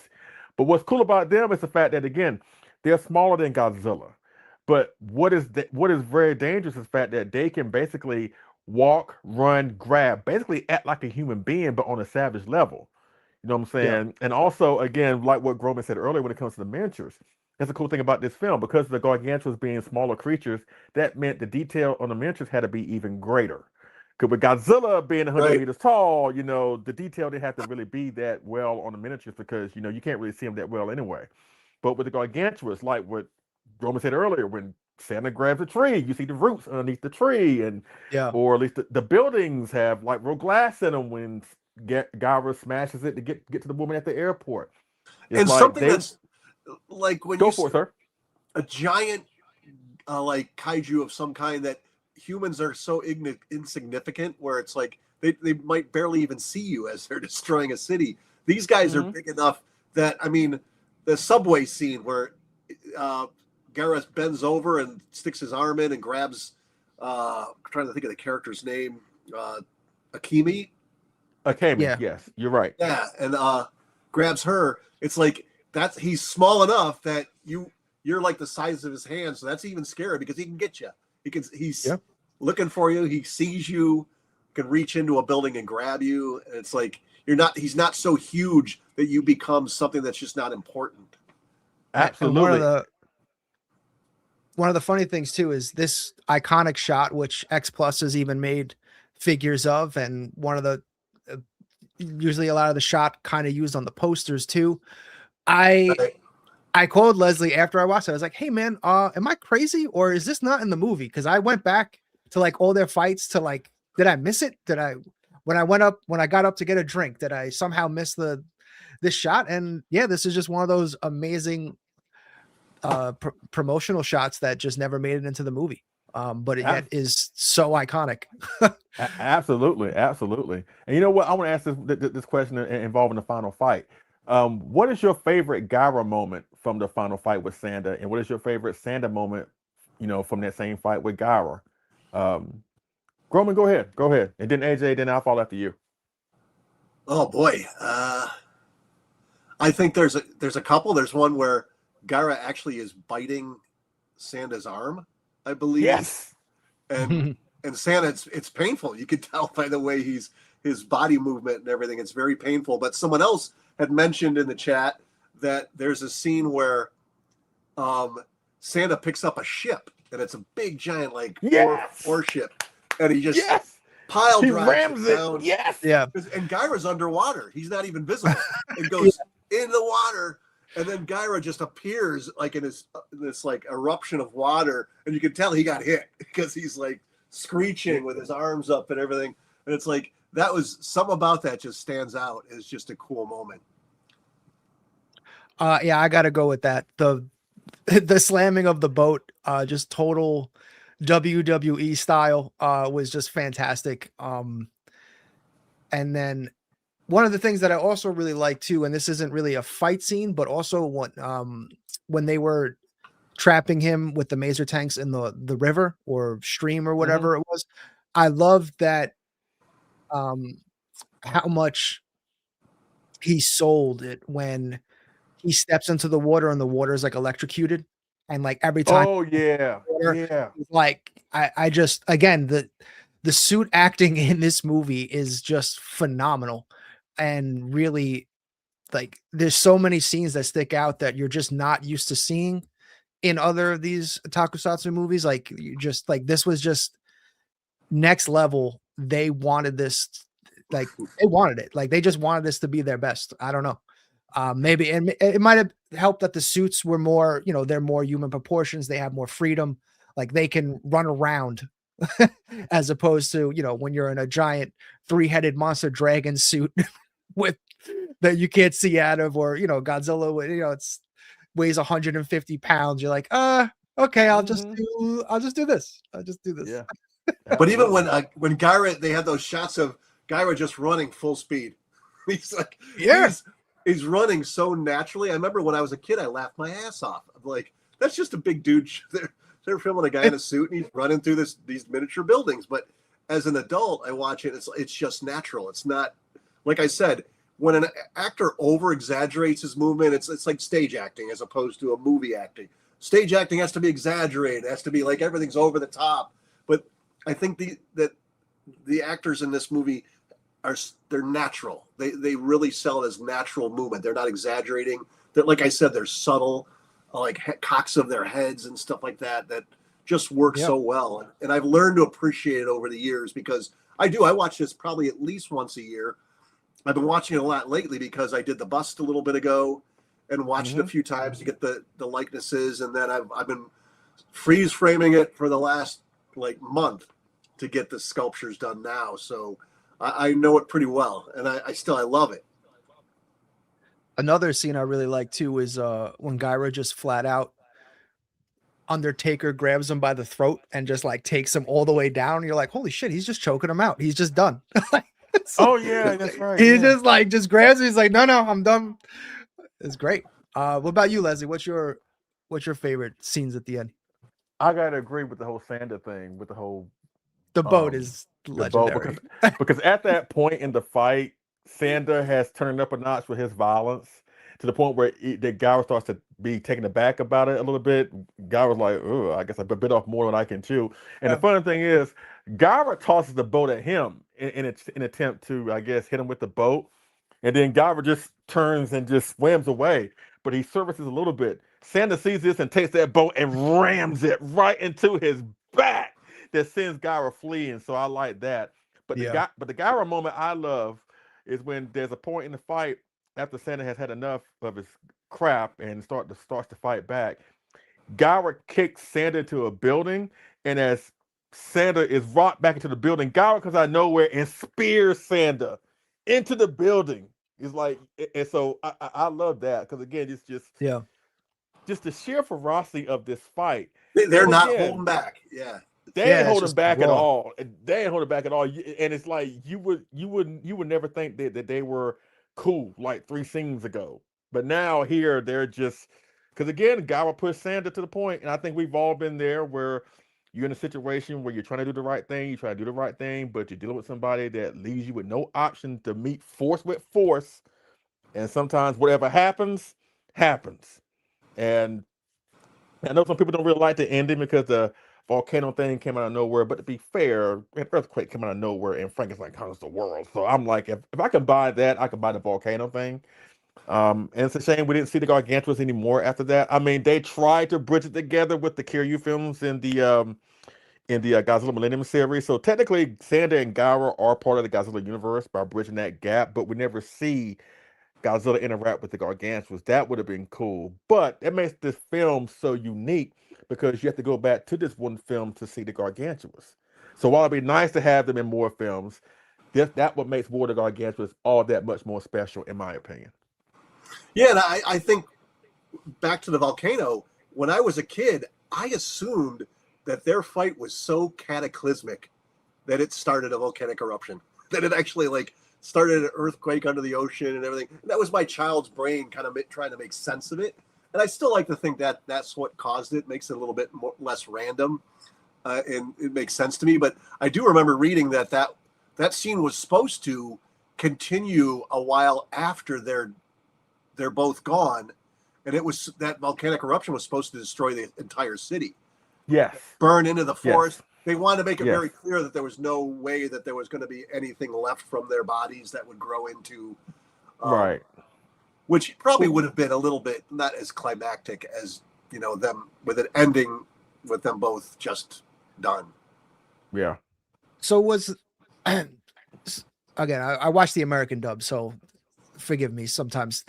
But what's cool about them is the fact that, again, they're smaller than Godzilla. But what is very dangerous is the fact that they can basically walk, run, grab, basically act like a human being, but on a savage level. You know what I'm saying? Yeah. And also, again, like what Groman said earlier, when it comes to the miniatures, that's the cool thing about this film. Because the Gargantuas being smaller creatures, that meant the detail on the miniatures had to be even greater. Because with Godzilla being 100 meters tall, you know, the detail didn't have to really be that well on the miniatures because, you know, you can't really see them that well anyway. But with the Gargantuas, like what Groman said earlier, when Santa grabs a tree, you see the roots underneath the tree, and or at least the buildings have like real glass in them when Gyra smashes it to get to the woman at the airport. It's and like something that's like when go for it, sir. A giant like kaiju of some kind that humans are so insignificant where it's like they might barely even see you as they're destroying a city. These guys are big enough that, I mean, the subway scene where Gareth bends over and sticks his arm in and grabs, I'm trying to think of the character's name, Akemi. Akemi, yes, you're right. Yeah, and grabs her. It's like he's small enough that you're like the size of his hand, so that's even scary because he can get you. He's looking for you. He sees you, can reach into a building and grab you. And it's like he's not so huge that you become something that's just not important. Absolutely. And one of the funny things too is this iconic shot, which X Plus has even made figures of, and one of the usually a lot of the shot kind of used on the posters too. I called Leslie after I watched it. I was like, "Hey man, am I crazy or is this not in the movie?" Because I went back to like all their fights to like, did I miss it? When I got up to get a drink, did I somehow miss this shot? And yeah, this is just one of those amazing promotional shots that just never made it into the movie. But it yet is so iconic. Absolutely. And you know what? I want to ask this question involving the final fight. What is your favorite Gyra moment from the final fight with Sanda, and what is your favorite Sanda moment, from that same fight with Gyra? Groman, go ahead, and then AJ, then I'll follow after you. Oh boy, I think there's a couple. There's one where Gyra actually is biting Sanda's arm, I believe. Yes, and Sanda, it's painful. You can tell by the way his body movement and everything. It's very painful. But someone else had mentioned in the chat that there's a scene where Sanda picks up a ship, and it's a big giant ore ship, and he just pile drives it down. Yes, yeah. And Gyra's underwater; he's not even visible. It goes in the water, and then Gyra just appears like in this like eruption of water, and you can tell he got hit because he's like screeching with his arms up and everything. And it's like that was something about that just stands out as just a cool moment. Yeah, I gotta go with that. The slamming of the boat, just total WWE style, was just fantastic. And then one of the things that I also really like too, and this isn't really a fight scene, but also when they were trapping him with the maser tanks in the river or stream or whatever it was, I love that how much he sold it when he steps into the water and the water is like electrocuted, and like every time like I just, again, the suit acting in this movie is just phenomenal. And really, like, there's so many scenes that stick out that you're just not used to seeing in other of these tokusatsu movies. Like, you just like, this was just next level. They wanted this, like they wanted it, like they just wanted this to be their best. I don't know. Maybe, and it might have helped that the suits were more, they're more human proportions. They have more freedom. Like they can run around as opposed to, when you're in a giant 3-headed monster dragon suit with that you can't see out of, or, Godzilla, it's weighs 150 pounds. You're like, okay, I'll just do this. Yeah. But even when Gyra, they had those shots of Gyra just running full speed. He's like, he's running so naturally. I remember when I was a kid, I laughed my ass off. I'm like, that's just a big dude. They're filming a guy in a suit and he's running through these miniature buildings. But as an adult, I watch it. It's just natural. It's not, like I said, when an actor over exaggerates his movement, it's like stage acting as opposed to a movie acting. Stage acting has to be exaggerated. It has to be like everything's over the top. But I think that the actors in this movie they're natural. They really sell it as natural movement. They're not exaggerating. That, like I said, they're subtle, like cocks of their heads and stuff like that just work so well. And I've learned to appreciate it over the years because I watch this probably at least once a year. I've been watching it a lot lately because I did the bust a little bit ago and watched it a few times to get the likenesses. And then I've been freeze framing it for the last month to get the sculptures done now. So I know it pretty well, and I love it. Another scene I really like too is when Gyra just flat out Undertaker grabs him by the throat and just like takes him all the way down. You're like, holy shit, he's just choking him out. He's just done. Oh yeah, that's right. He Yeah. just grabs him. He's like, no, I'm done. It's great. What about you, Leslie? What's your favorite scenes at the end? I gotta agree with the whole Sander thing, with the whole The boat is the boat, legendary. because at that point in the fight, Sander has turned up a notch with his violence to the point where the guy starts to be taken aback about it a little bit. Guy was like, "Oh, I guess I bit off more than I can chew." And the funny thing is, Gyra tosses the boat at him in an attempt to, I guess, hit him with the boat, and then Gyra just turns and just swims away. But he services a little bit. Sander sees this and takes that boat and rams it right into his back. That sends Gyra fleeing. So I like that. But the Gyra moment I love is when there's a point in the fight after Sander has had enough of his crap and starts to fight back. Gyra kicks Sander into a building, and as Sander is rocked back into the building, Gyra comes out of nowhere and spears Sander into the building. It's like, and so I love that because again, it's just the sheer ferocity of this fight. They're not holding back. Yeah. They ain't holding back at all. They ain't holding back at all. And it's like you would never think that they were cool like 3 scenes ago. But now here they're just, because again, Gyra pushed Sander to the point, and I think we've all been there where you're in a situation where you're trying to do the right thing, you try to do the right thing, but you're dealing with somebody that leaves you with no option to meet force with force. And sometimes whatever happens, happens. And I know some people don't really like the ending because the volcano thing came out of nowhere, but to be fair, an earthquake came out of nowhere and Frankenstein conquers the world. So I'm like, if I can buy that, I can buy the volcano thing. And it's a shame we didn't see the Gargantuas anymore after that. I mean, they tried to bridge it together with the Kiryu films in the Godzilla Millennium series. So technically, Sander and Gyra are part of the Godzilla universe by bridging that gap, but we never see Godzilla interact with the Gargantuas. That would have been cool. But it makes this film so unique because you have to go back to this one film to see the Gargantuas. So while it'd be nice to have them in more films, that what makes War of the Gargantuas all that much more special, in my opinion. Yeah, and I think back to the volcano, when I was a kid, I assumed that their fight was so cataclysmic that it started a volcanic eruption, that it actually like started an earthquake under the ocean and everything. And that was my child's brain kind of trying to make sense of it. And I still like to think that that's what caused it. Makes it a little bit less random, and it makes sense to me. But I do remember reading that scene was supposed to continue a while after they're both gone, and it was that volcanic eruption was supposed to destroy the entire city. Yes, burn into the forest. Yes. They wanted to make it very clear that there was no way that there was going to be anything left from their bodies that would grow into, right. Which probably would have been a little bit not as climactic as them with an ending with them both just done. Yeah. So was again, I watched the American dub, so forgive me. Sometimes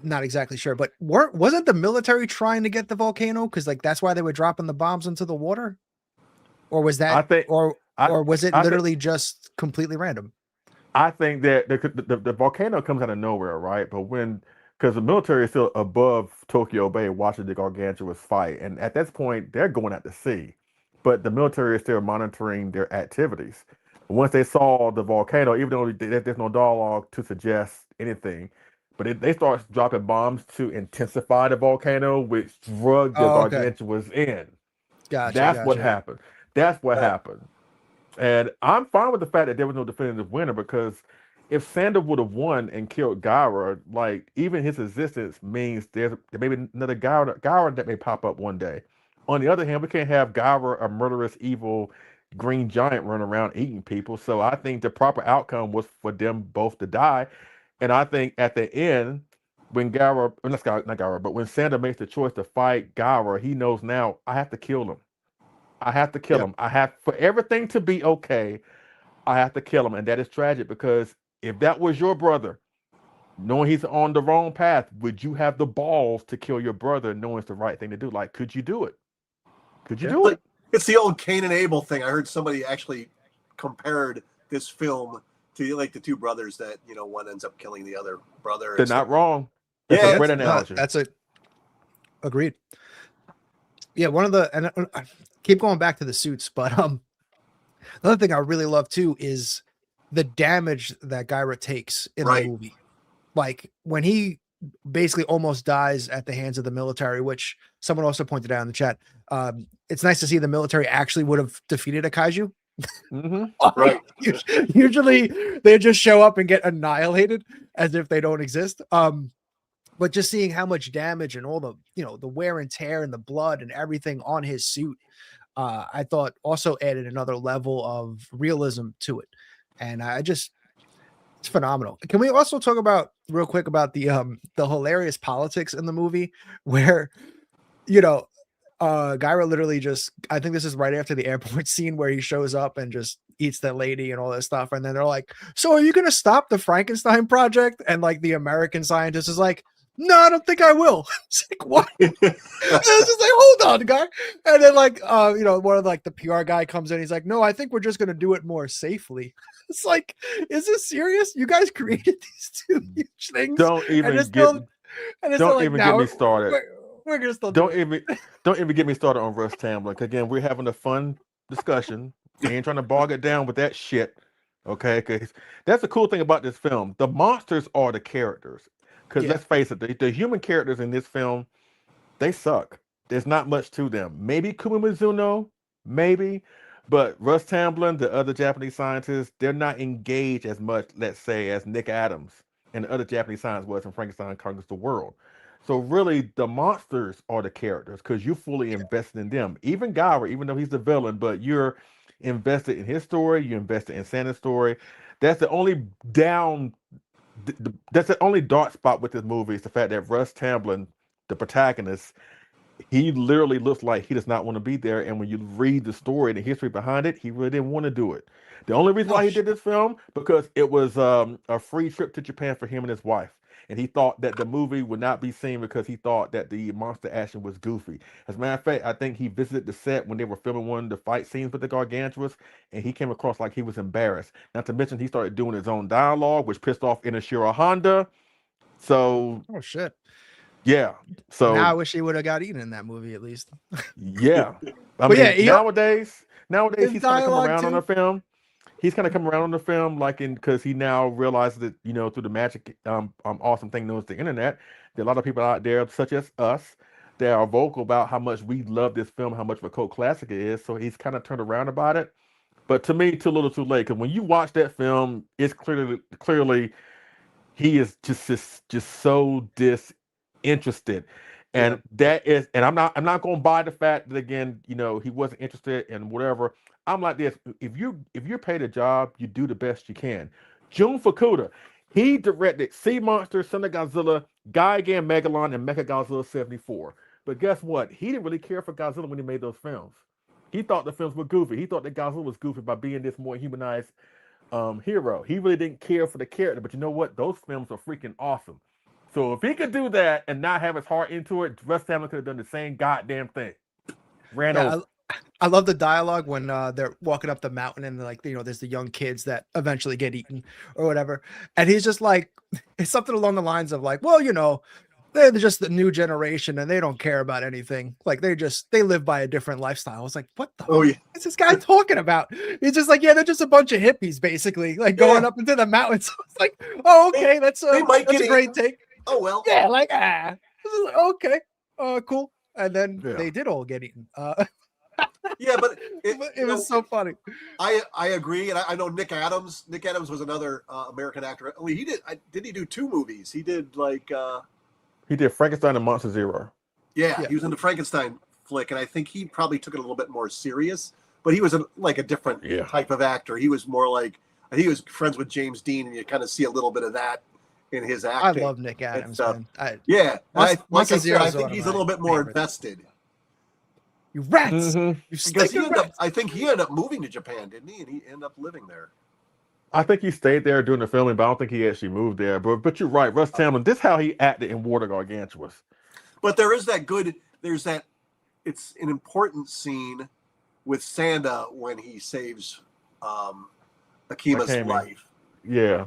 not exactly sure, but wasn't the military trying to get the volcano because like that's why they were dropping the bombs into the water, or was that or was it literally just completely random? I think that the volcano comes out of nowhere, right? But because the military is still above Tokyo Bay watching the Gargantuas fight, and at this point they're going out to sea, but the military is still monitoring their activities. Once they saw the volcano, even though there's no dialogue to suggest anything, but they start dropping bombs to intensify the volcano, which drug the Gargantuas in. That's what happened. That's what happened. And I'm fine with the fact that there was no definitive winner, because if Sander would have won and killed Gyra, like even his existence means there may be another Gyra that may pop up one day. On the other hand, we can't have Gyra, a murderous, evil green giant, run around eating people. So I think the proper outcome was for them both to die. And I think at the end, when not Gyra, but when Sander makes the choice to fight Gyra, he knows now, I have to kill him. I have to kill him. I have, for everything to be okay, I have to kill him. And that is tragic, because if that was your brother, knowing he's on the wrong path, would you have the balls to kill your brother knowing it's the right thing to do? Like, could you do it? Could you do it? It's the old Cain and Abel thing. I heard somebody actually compared this film to like the two brothers that, one ends up killing the other brother. They're not wrong. That's a great analogy. Agreed. Yeah, one of the and I keep going back to the suits, but another thing I really love too is the damage that Gyra takes in the movie. Like when he basically almost dies at the hands of the military, which someone also pointed out in the chat. It's nice to see the military actually would have defeated a kaiju. Right. Usually they just show up and get annihilated as if they don't exist. But just seeing how much damage and all the, the wear and tear and the blood and everything on his suit, I thought also added another level of realism to it. And it's phenomenal. Can we also talk about real quick about the hilarious politics in the movie where, Gyra literally I think this is right after the airport scene where he shows up and just eats that lady and all that stuff. And then they're like, so are you going to stop the Frankenstein project? And like the American scientist is like, no, I don't think I will. It's like, what? It's just like, hold on, guy. And then like, one of like the PR guy comes in. He's like, no, I think we're just going to do it more safely. It's like, is this serious? You guys created these two huge things. Don't even get me started. We're gonna still don't even get me started on Russ Tamblyn. Again, we're having a fun discussion. We ain't trying to bog it down with that shit. Okay, because that's the cool thing about this film. The monsters are the characters. Because let's face it, the human characters in this film, they suck. There's not much to them. Maybe Kuma Mizuno, maybe, but Russ Tamblyn, the other Japanese scientists, they're not engaged as much, let's say, as Nick Adams and the other Japanese scientists was in Frankenstein Conquers the World. So really, the monsters are the characters because you're fully invested in them. Even Gyra, even though he's the villain, but you're invested in his story. You're invested in Santa's story. That's the only that's the only dark spot with this movie is the fact that Russ Tamblyn, the protagonist, he literally looks like he does not want to be there. And when you read the story and the history behind it, he really didn't want to do it. The only reason why he did this film because it was a free trip to Japan for him and his wife. And he thought that the movie would not be seen because he thought that the monster action was goofy. As a matter of fact, I think he visited the set when they were filming one of the fight scenes with the Gargantuas, and he came across like he was embarrassed. Not to mention, he started doing his own dialogue, which pissed off Inashiro Honda. So, oh shit, yeah. So now I wish he would have got eaten in that movie at least. Yeah, I mean, nowadays he's kind of come around on the film. He's kind of come around on the film, because he now realizes that, through the magic, awesome thing known as the internet, there are a lot of people out there, such as us, that are vocal about how much we love this film, how much of a cult classic it is. So he's kind of turned around about it. But to me, too little, too late. Because when you watch that film, it's clearly he is just so disinterested. And I'm not going to buy the fact that, again, he wasn't interested in whatever. I'm like this: if you're paid a job, you do the best you can. Jun Fukuda, he directed Sea Monster, Son of Godzilla, Gigan Megalon, and Mechagodzilla 74. But guess what? He didn't really care for Godzilla when he made those films. He thought the films were goofy. He thought that Godzilla was goofy by being this more humanized hero. He really didn't care for the character. But you know what? Those films are freaking awesome. So if he could do that and not have his heart into it, Russ Tamblyn could have done the same goddamn thing. Ran over. I love the dialogue when they're walking up the mountain and there's the young kids that eventually get eaten or whatever. And he's just like, it's something along the lines of like, well, they're just the new generation and they don't care about anything. Like they live by a different lifestyle. I was like, what the fuck is this guy talking about? He's just like, yeah, they're just a bunch of hippies basically, like going up into the mountains. It's like, oh, okay. That's a great take. Oh, well. Yeah. Like, okay. Cool. And then they did all get eaten. Yeah, but it was so funny. I agree, and I know Nick Adams. Nick Adams was another American actor. I mean, did he do 2 movies? He did he did Frankenstein and Monster Zero. Yeah, he was in the Frankenstein flick, and I think he probably took it a little bit more serious. But he was a different type of actor. He was more like he was friends with James Dean, and you kind of see a little bit of that in his acting. I love Nick Adams. Man. I think he's a little bit more invested. You rats! Mm-hmm. Because I think he ended up moving to Japan, didn't he? And he ended up living there. I think he stayed there during the filming, but I don't think he actually moved there. But you're right, Russ Tamblyn. This is how he acted in Water Gargantuas. But it's an important scene with Sanda when he saves Akima's life. Yeah,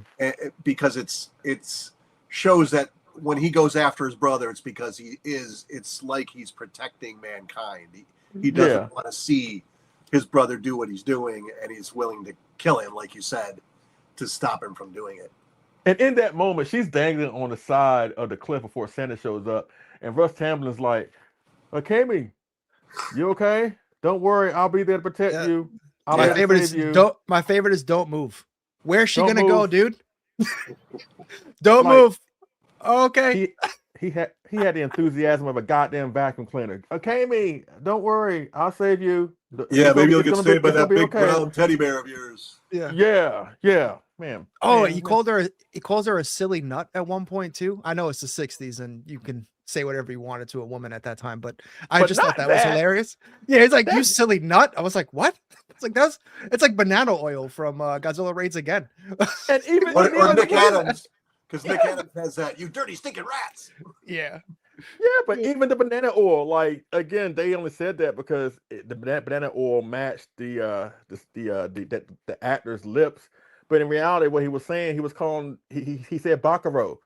because it's shows that when he goes after his brother, it's because it's like he's protecting mankind. He doesn't want to see his brother do what he's doing, and he's willing to kill him, like you said, to stop him from doing it. And in that moment, she's dangling on the side of the cliff before Santa shows up, and Russ Tamblin's like, Kami, you okay? Don't worry, I'll be there to protect you. My favorite is don't move. Where's she gonna go, dude? Don't move. Okay. He had the enthusiasm of a goddamn vacuum cleaner. Kami, don't worry, I'll save you. Yeah, maybe you'll get saved by that big brown teddy bear of yours. Yeah, man. Oh, he calls her a silly nut at one point too. I know it's the 60s and you can say whatever you wanted to a woman at that time, but I just thought that was hilarious. Yeah, it's like, you silly nut. I was like, what? It's like it's like banana oil from Godzilla Raids Again. And even or Nick Adams, because Nick Adams has that, you dirty stinking rats. Yeah, but even the banana oil, like, again, they only said that because the banana oil matched the actor's lips. But in reality, what he was saying, he was calling, he said bakaro,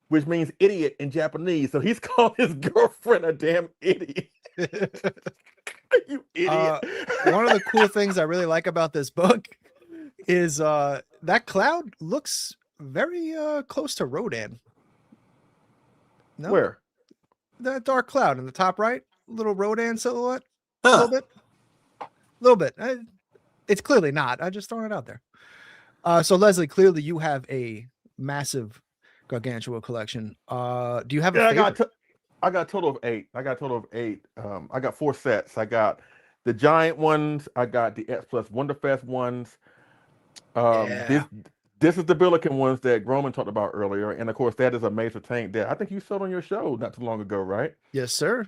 which means idiot in Japanese. So he's calling his girlfriend a damn idiot. You idiot. One of the cool things I really like about this book is that cloud looks very close to Rodan. No? Where? That dark cloud in the top right, little Rodan silhouette. A little bit. It's clearly not. I just throwing it out there. So Leslie, clearly you have a massive Gargantua collection. Do you have a favorite? I got a total of 8. I got 4 sets. I got the giant ones. I got the X Plus Wonderfest ones. This is the Billiken ones that Groman talked about earlier, and of course that is a Mazer tank that I think you sold on your show not too long ago, right? Yes, sir.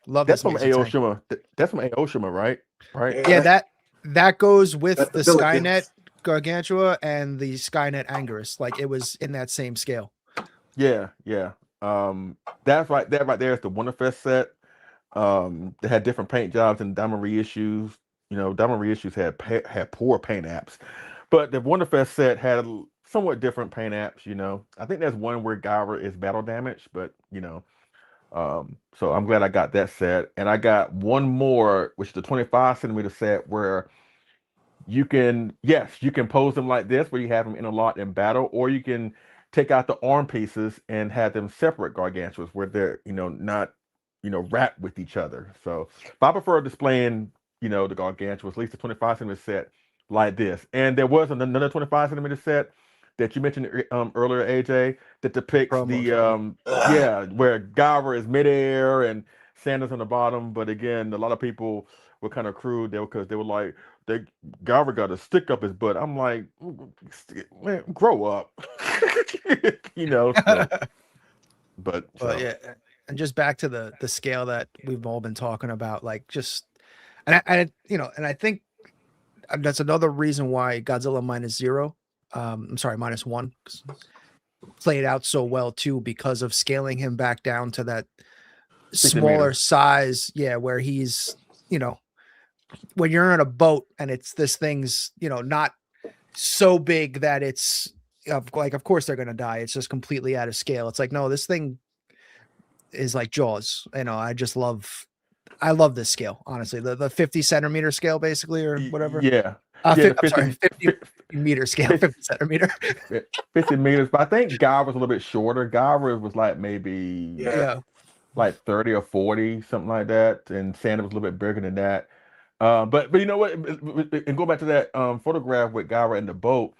Love that's this from Aoshima. That's from Aoshima, right? Right. Yeah, that goes with the Skynet Gargantua and the Skynet Anguirus. Like, it was in that same scale. Yeah. That right there is the Wonderfest set. They had different paint jobs and Diamond reissues. You know, Diamond reissues had poor paint apps, but the Wonderfest set had somewhat different paint apps. You know, I think there's one where Gyra is battle damaged, but you know, so I'm glad I got that set, and I got one more, which is the 25 centimeter set where you can pose them like this, where you have them interlocked in battle, or you can take out the arm pieces and have them separate Gargantuas where they're, not, wrapped with each other. So but I prefer displaying, the Gargantuas, at least the 25 centimeter set like this. And there was another 25 centimeter set that you mentioned earlier, AJ, that depicts where Gyra is midair and Santa's on the bottom. But again, a lot of people were kind of crude there because they were like, Gyra got a stick up his butt. I'm like, man, grow up. But yeah, and just back to the scale that we've all been talking about, like, just and I think that's another reason why Godzilla -0, I'm sorry, -1 played out so well too, because of scaling him back down to that smaller size, where he's, when you're in a boat and it's this thing's, not so big that it's like, of course they're going to die. It's just completely out of scale. It's like, no, this thing is like Jaws. I love this scale, honestly, the 50 centimeter scale, basically, or whatever. 50 meter scale, 50 centimeter. 50 meters. But I think Gyra was a little bit shorter. Gyra was like maybe like 30 or 40, something like that. And Santa was a little bit bigger than that. But you know what? And go back to that photograph with Gyra in the boat.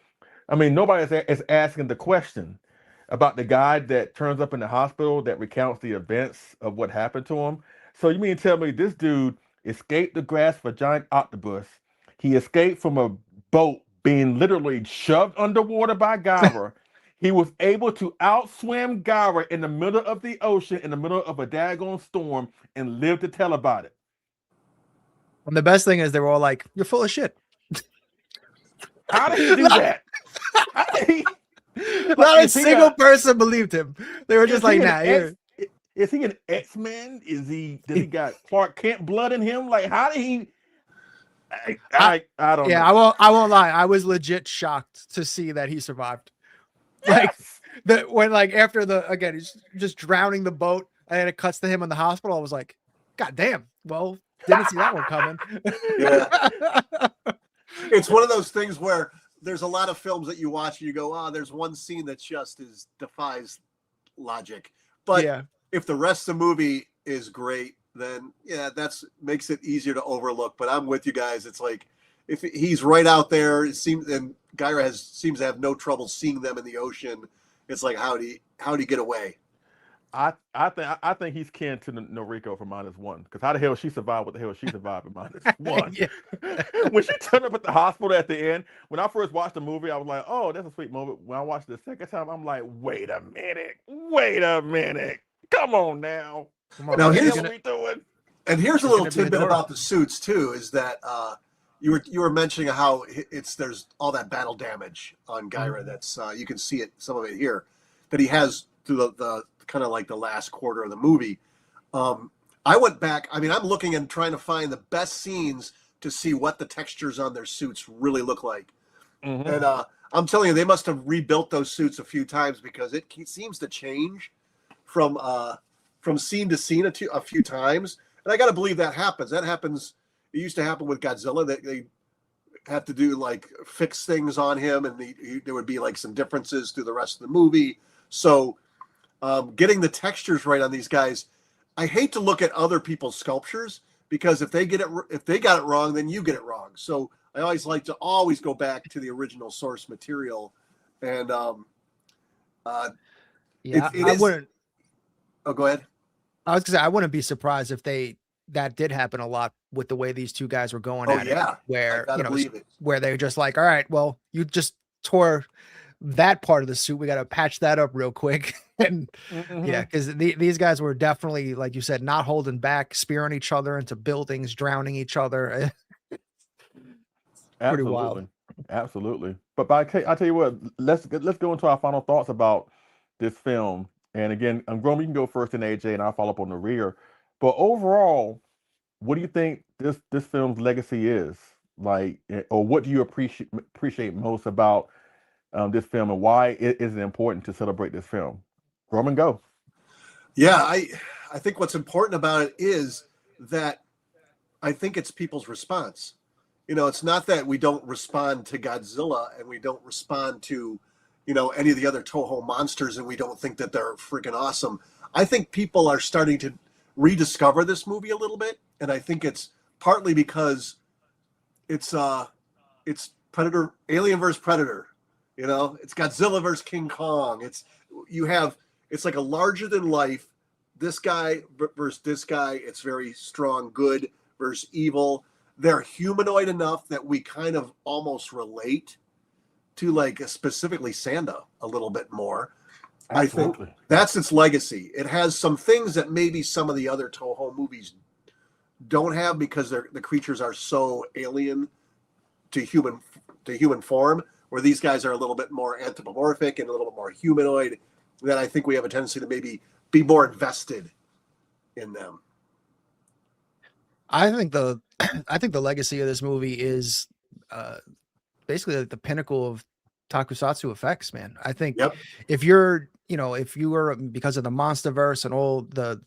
I mean, nobody is asking the question about the guy that turns up in the hospital that recounts the events of what happened to him. So you mean to tell me this dude escaped the grasp of a giant octopus? He escaped from a boat being literally shoved underwater by Gyra. He was able to outswim Gyra in the middle of the ocean, in the middle of a daggone storm, and live to tell about it. And the best thing is they were all like, "You're full of shit." How did he do that? Not a single person believed him. They were just like, "Nah." Is he an X-Men? Does he got Clark Kent blood in him? Like, how did he? I don't know. I won't lie. I was legit shocked to see that he survived. Like, when like after the again he's just drowning the boat and then it cuts to him in the hospital. I was like, God damn. Well, didn't see that one coming. Yeah. It's one of those things where there's a lot of films that you watch and you go, oh, there's one scene that just defies logic. But yeah, if the rest of the movie is great, then yeah, that's makes it easier to overlook. But I'm with you guys. It's like if he's right out there, it seems, and Gyra seems to have no trouble seeing them in the ocean. It's like how do you get away? I think he's kin to Noriko from -1 because how the hell she survived? What the hell she survived in -1? yeah. When she turned up at the hospital at the end, when I first watched the movie, I was like, "Oh, that's a sweet moment." When I watched it the second time, I'm like, "Wait a minute, come on now, what Now the here's hell are we doing?" And here's a It's little gonna be tidbit adorable. about the suits too, is that you were mentioning how there's all that battle damage on Gyra. That's you can see it, some of it here, that he has through the kind of like the last quarter of the movie. I went back. I mean, I'm looking and trying to find the best scenes to see what the textures on their suits really look like. And I'm telling you, they must have rebuilt those suits a few times because it seems to change from scene to scene a few times. And I got to believe that happens. That happens. It used to happen with Godzilla. That they have to do like fix things on him, and there would be like some differences through the rest of the movie. So getting the textures right on these guys, I hate to look at other people's sculptures because if they got it wrong, then you get it wrong. So I always like to go back to the original source material, and Yeah, it I is. wouldn't. Oh, go ahead. I was gonna say I wouldn't be surprised if that did happen a lot with the way these two guys were going Oh at yeah, it, where I gotta believe it. where they're just like, all right, well, you just tore that part of the suit. We got to patch that up real quick. And yeah, because these guys were definitely, like you said, not holding back, spearing each other into buildings, drowning each other. Pretty wild. Absolutely. But I tell you what, let's go into our final thoughts about this film. And again, Groom, you can go first, and AJ, and I'll follow up on the rear. But overall, what do you think this film's legacy is like, or what do you appreciate most about this film, and why is it important to celebrate this film? Roman, go. Yeah, I think what's important about it is that I think it's people's response. You know, it's not that we don't respond to Godzilla and we don't respond to, any of the other Toho monsters and we don't think that they're freaking awesome. I think people are starting to rediscover this movie a little bit, and I think it's partly because it's Predator, Alien versus Predator. It's Godzilla versus King Kong. It's like a larger than life. This guy versus this guy. It's very strong, good versus evil. They're humanoid enough that we kind of almost relate to, like, specifically Sanda a little bit more. Absolutely. I think that's its legacy. It has some things that maybe some of the other Toho movies don't have because the creatures are so alien to human form, where these guys are a little bit more anthropomorphic and a little bit more humanoid, that I think we have a tendency to maybe be more invested in them. I think the legacy of this movie is basically like the pinnacle of tokusatsu effects, man. I think Yep. if you were, because of the MonsterVerse and all the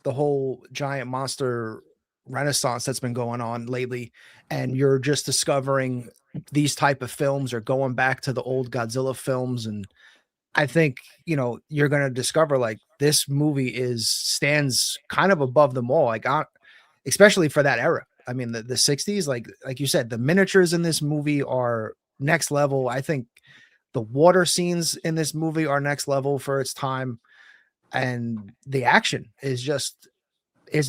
whole giant monster renaissance that's been going on lately, and you're just discovering these type of films or going back to the old Godzilla films, and I think you're going to discover like this movie stands kind of above them all, like especially for that era. I mean, the 60s, like you said, the miniatures in this movie are next level. I think the water scenes in this movie are next level for its time, and the action is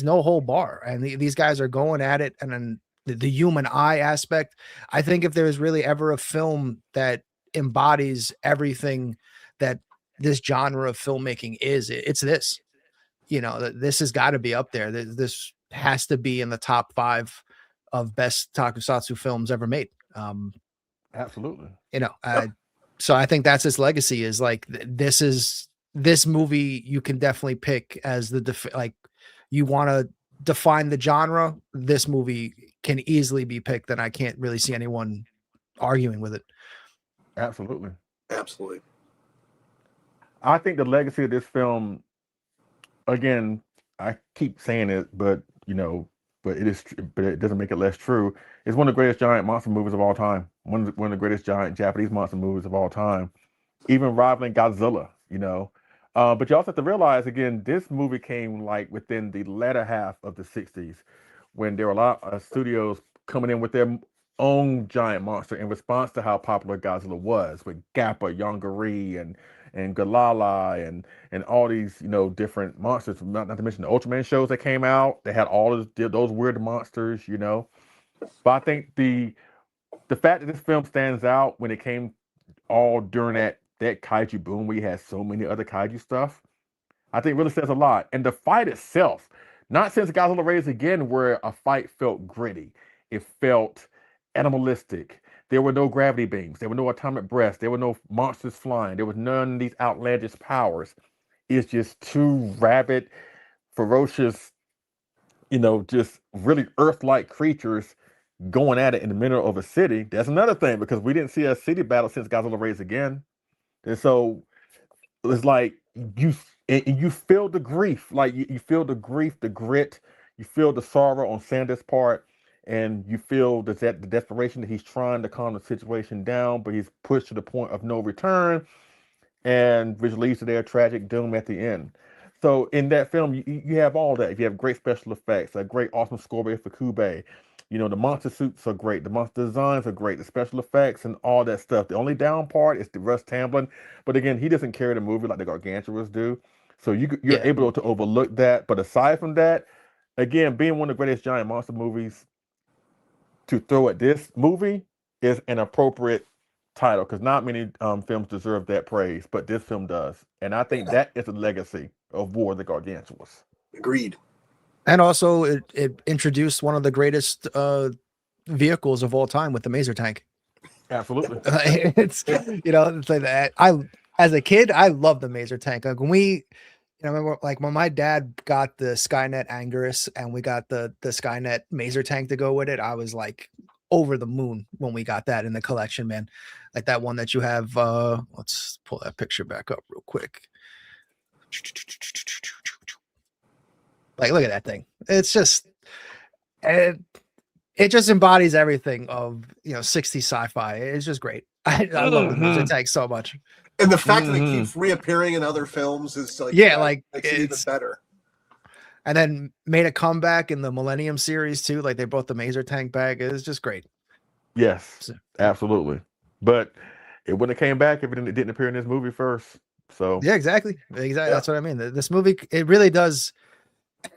no whole bar. And these guys are going at it, and then the human eye aspect. I think if there's really ever a film that embodies everything that this genre of filmmaking is, it's this. This has got to be up there. This has to be in the top 5 of best tokusatsu films ever made. Absolutely. So I think that's its legacy, is like this movie you can definitely pick as like you want to define the genre. This movie can easily be picked, and I can't really see anyone arguing with it. Absolutely. Absolutely. I think the legacy of this film, again, I keep saying it, but but but it doesn't make it less true. It's one of the greatest giant monster movies of all time. One of the greatest giant Japanese monster movies of all time, even rivaling Godzilla. But you also have to realize again, this movie came like within the latter half of the '60s, when there were a lot of studios coming in with their own giant monster in response to how popular Godzilla was, with Gappa, Yongari, and Galala, and all these different monsters. Not to mention the Ultraman shows that came out. They had all of those weird monsters. But I think the fact that this film stands out when it came all during that kaiju boom, we had so many other kaiju stuff, I think really says a lot. And the fight itself, not since Godzilla Raised Again, where a fight felt gritty. It felt animalistic. There were no gravity beams. There were no atomic breaths. There were no monsters flying. There was none of these outlandish powers. It's just two rabid, ferocious, just really Earth-like creatures going at it in the middle of a city. That's another thing, because we didn't see a city battle since Godzilla Raised Again. And so it's like you feel the grief, like you feel the grief, the grit, you feel the sorrow on Sanders' part, and you feel the desperation that he's trying to calm the situation down, but he's pushed to the point of no return, and which leads to their tragic doom at the end. So in that film, you have all that. You have great special effects, a great awesome score by Fukube. The monster suits are great. The monster designs are great. The special effects and all that stuff. The only down part is the Russ Tamblyn. But again, he doesn't carry the movie like the Gargantuas do. So you're able to overlook that. But aside from that, again, being one of the greatest giant monster movies, to throw at this movie is an appropriate title, because not many films deserve that praise, but this film does. And I think that is a legacy of War of the Gargantuas. Agreed. And also, it introduced one of the greatest vehicles of all time with the Maser tank. Absolutely. It's it's like that. As a kid, I loved the Maser tank. Like when I remember like when my dad got the Skynet Anguirus and we got the Skynet Maser tank to go with it, I was like over the moon when we got that in the collection, man. Like that one that you have. Let's pull that picture back up real quick. Like, look at that thing. It's just, it just embodies everything of 60s sci-fi. It's just great. I love the Maser tank so much. And the fact that it keeps reappearing in other films is like, like makes it even better. And then made a comeback in the Millennium series too. Like they brought the Maser tank back. It was just great. Yes, absolutely. But it wouldn't have came back if it didn't appear in this movie first. So yeah, exactly. That's what I mean. This movie, it really does.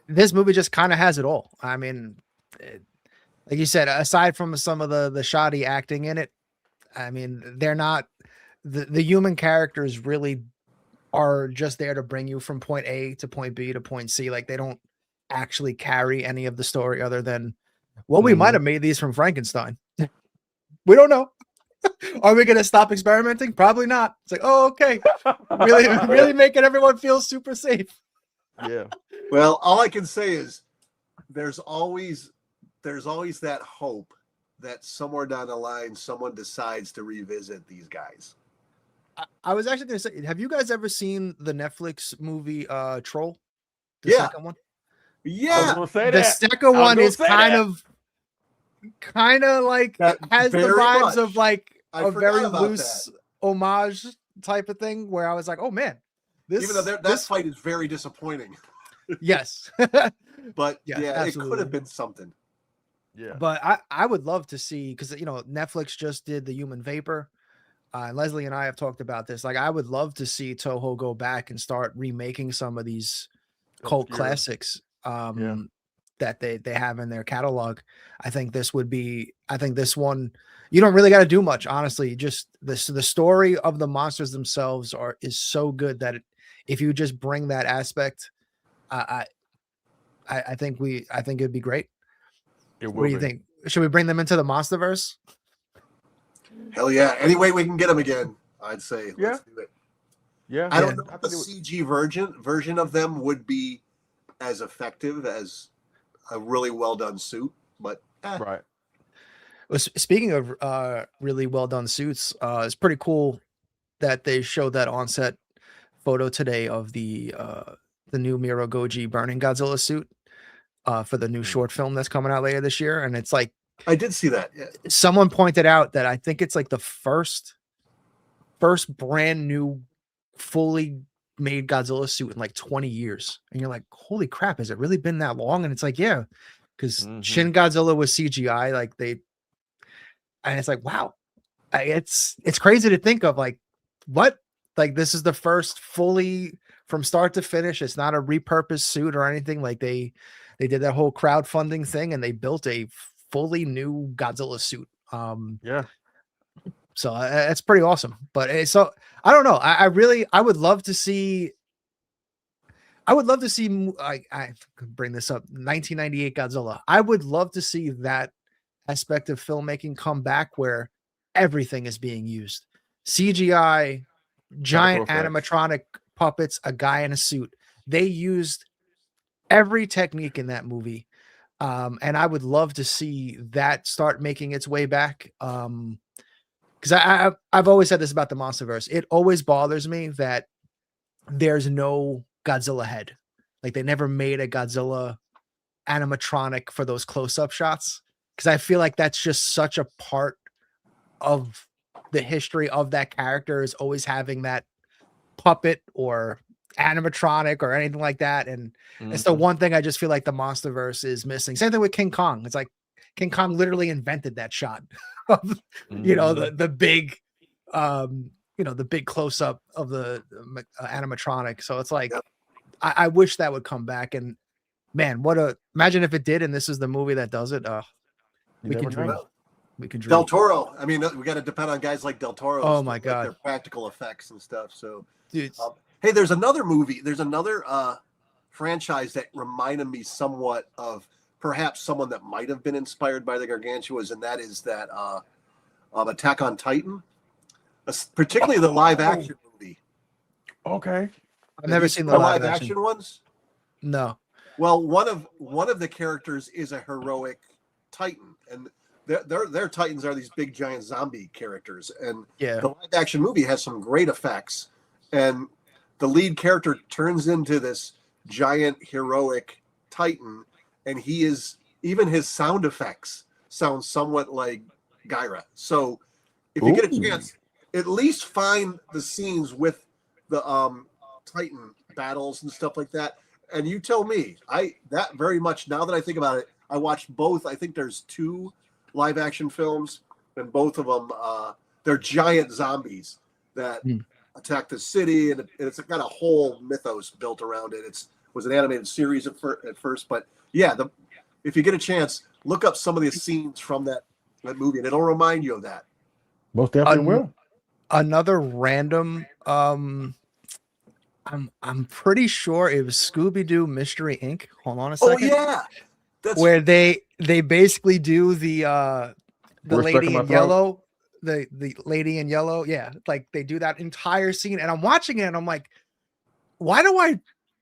This movie just kind of has it all. I mean, like you said, aside from some of the shoddy acting in it, I mean, they're not the human characters really are just there to bring you from point A to point B to point C. Like they don't actually carry any of the story other than, well, we might have made these from Frankenstein. We don't know. Are we going to stop experimenting? Probably not. It's like, oh, okay. Really making everyone feel super safe. Yeah. Well, all I can say is there's always that hope that somewhere down the line someone decides to revisit these guys. I was actually going to say, have you guys ever seen the Netflix movie Troll? The second one? Yeah. The second one is kind of like has the vibes of like a very loose homage type of thing where I was like, oh man. Even though that fight is very disappointing. Yes. But yeah, it could have been something. Yeah. But I would love to see, because Netflix just did the Human Vapor. Leslie and I have talked about this. Like I would love to see Toho go back and start remaking some of these cult classics that they have in their catalog. I think this one, you don't really got to do much, honestly. Just the story of the monsters themselves is so good that if you just bring that aspect, I think it'd be great. What do you think? Should we bring them into the Monsterverse? Hell yeah! Any way we can get them again, I'd say let's do it. Yeah, I don't know if the CG version of them would be as effective as a really well done suit, but right. Well, speaking of really well done suits, it's pretty cool that they showed that on set photo today of the new Miro Goji burning Godzilla suit for the new short film that's coming out later this year, and it's like I did see that. Yeah. someone pointed out that I think it's like the first brand new fully made Godzilla suit in like 20 years. And you're like, holy crap, has it really been that long? And it's like, yeah, because Shin Godzilla was CGI, like and it's like, wow, it's crazy to think of, like, what, like, this is the first fully from start to finish. It's not a repurposed suit or anything. Like they did that whole crowdfunding thing and they built a fully new Godzilla suit. Yeah. So it's pretty awesome. But so I don't know. I would love to see. I could bring this up. 1998 Godzilla. I would love to see that aspect of filmmaking come back where everything is being used. CGI, giant animatronic puppets, a guy in a suit. They used every technique in that movie. And I would love to see that start making its way back. Because I've always said this about the MonsterVerse. It always bothers me that there's no Godzilla head. Like they never made a Godzilla animatronic for those close-up shots. Because I feel like that's just such a part of the history of that character, is always having that puppet or animatronic or anything like that. And it's the one thing I just feel like the MonsterVerse is missing. Same thing with King Kong. It's like King Kong literally invented that shot of, the big, the big close up of the animatronic. So it's like, I wish that would come back. And man, imagine if it did, and this is the movie that does it. We can dream. We can dream. Del Toro. I mean, we got to depend on guys like Del Toro. Oh my God, their practical effects and stuff. So, dude. Hey, there's another movie. There's another franchise that reminded me somewhat of perhaps someone that might have been inspired by the Gargantuas, and that is that Attack on Titan, particularly the live action movie. Okay, I've never seen the live action ones. No. Well, one of the characters is a heroic Titan, and their Titans are these big giant zombie characters. And the live action movie has some great effects, and the lead character turns into this giant heroic Titan, and even his sound effects sound somewhat like Gyra. So if you get a chance, at least find the scenes with the Titan battles and stuff like that. And you tell me, that very much, now that I think about it, I watched both. I think there's 2 live action films, and both of them, they're giant zombies that attack the city, and it's got a whole mythos built around it. It was an animated series at first, but yeah, if you get a chance, look up some of the scenes from that movie, and it'll remind you of that. Most definitely will. Another random, I'm pretty sure it was Scooby-Doo Mystery Inc. Hold on a second. Oh yeah, that's where they basically do the lady in yellow. The lady in yellow, yeah, like they do that entire scene, and I'm watching it and I'm like, why do I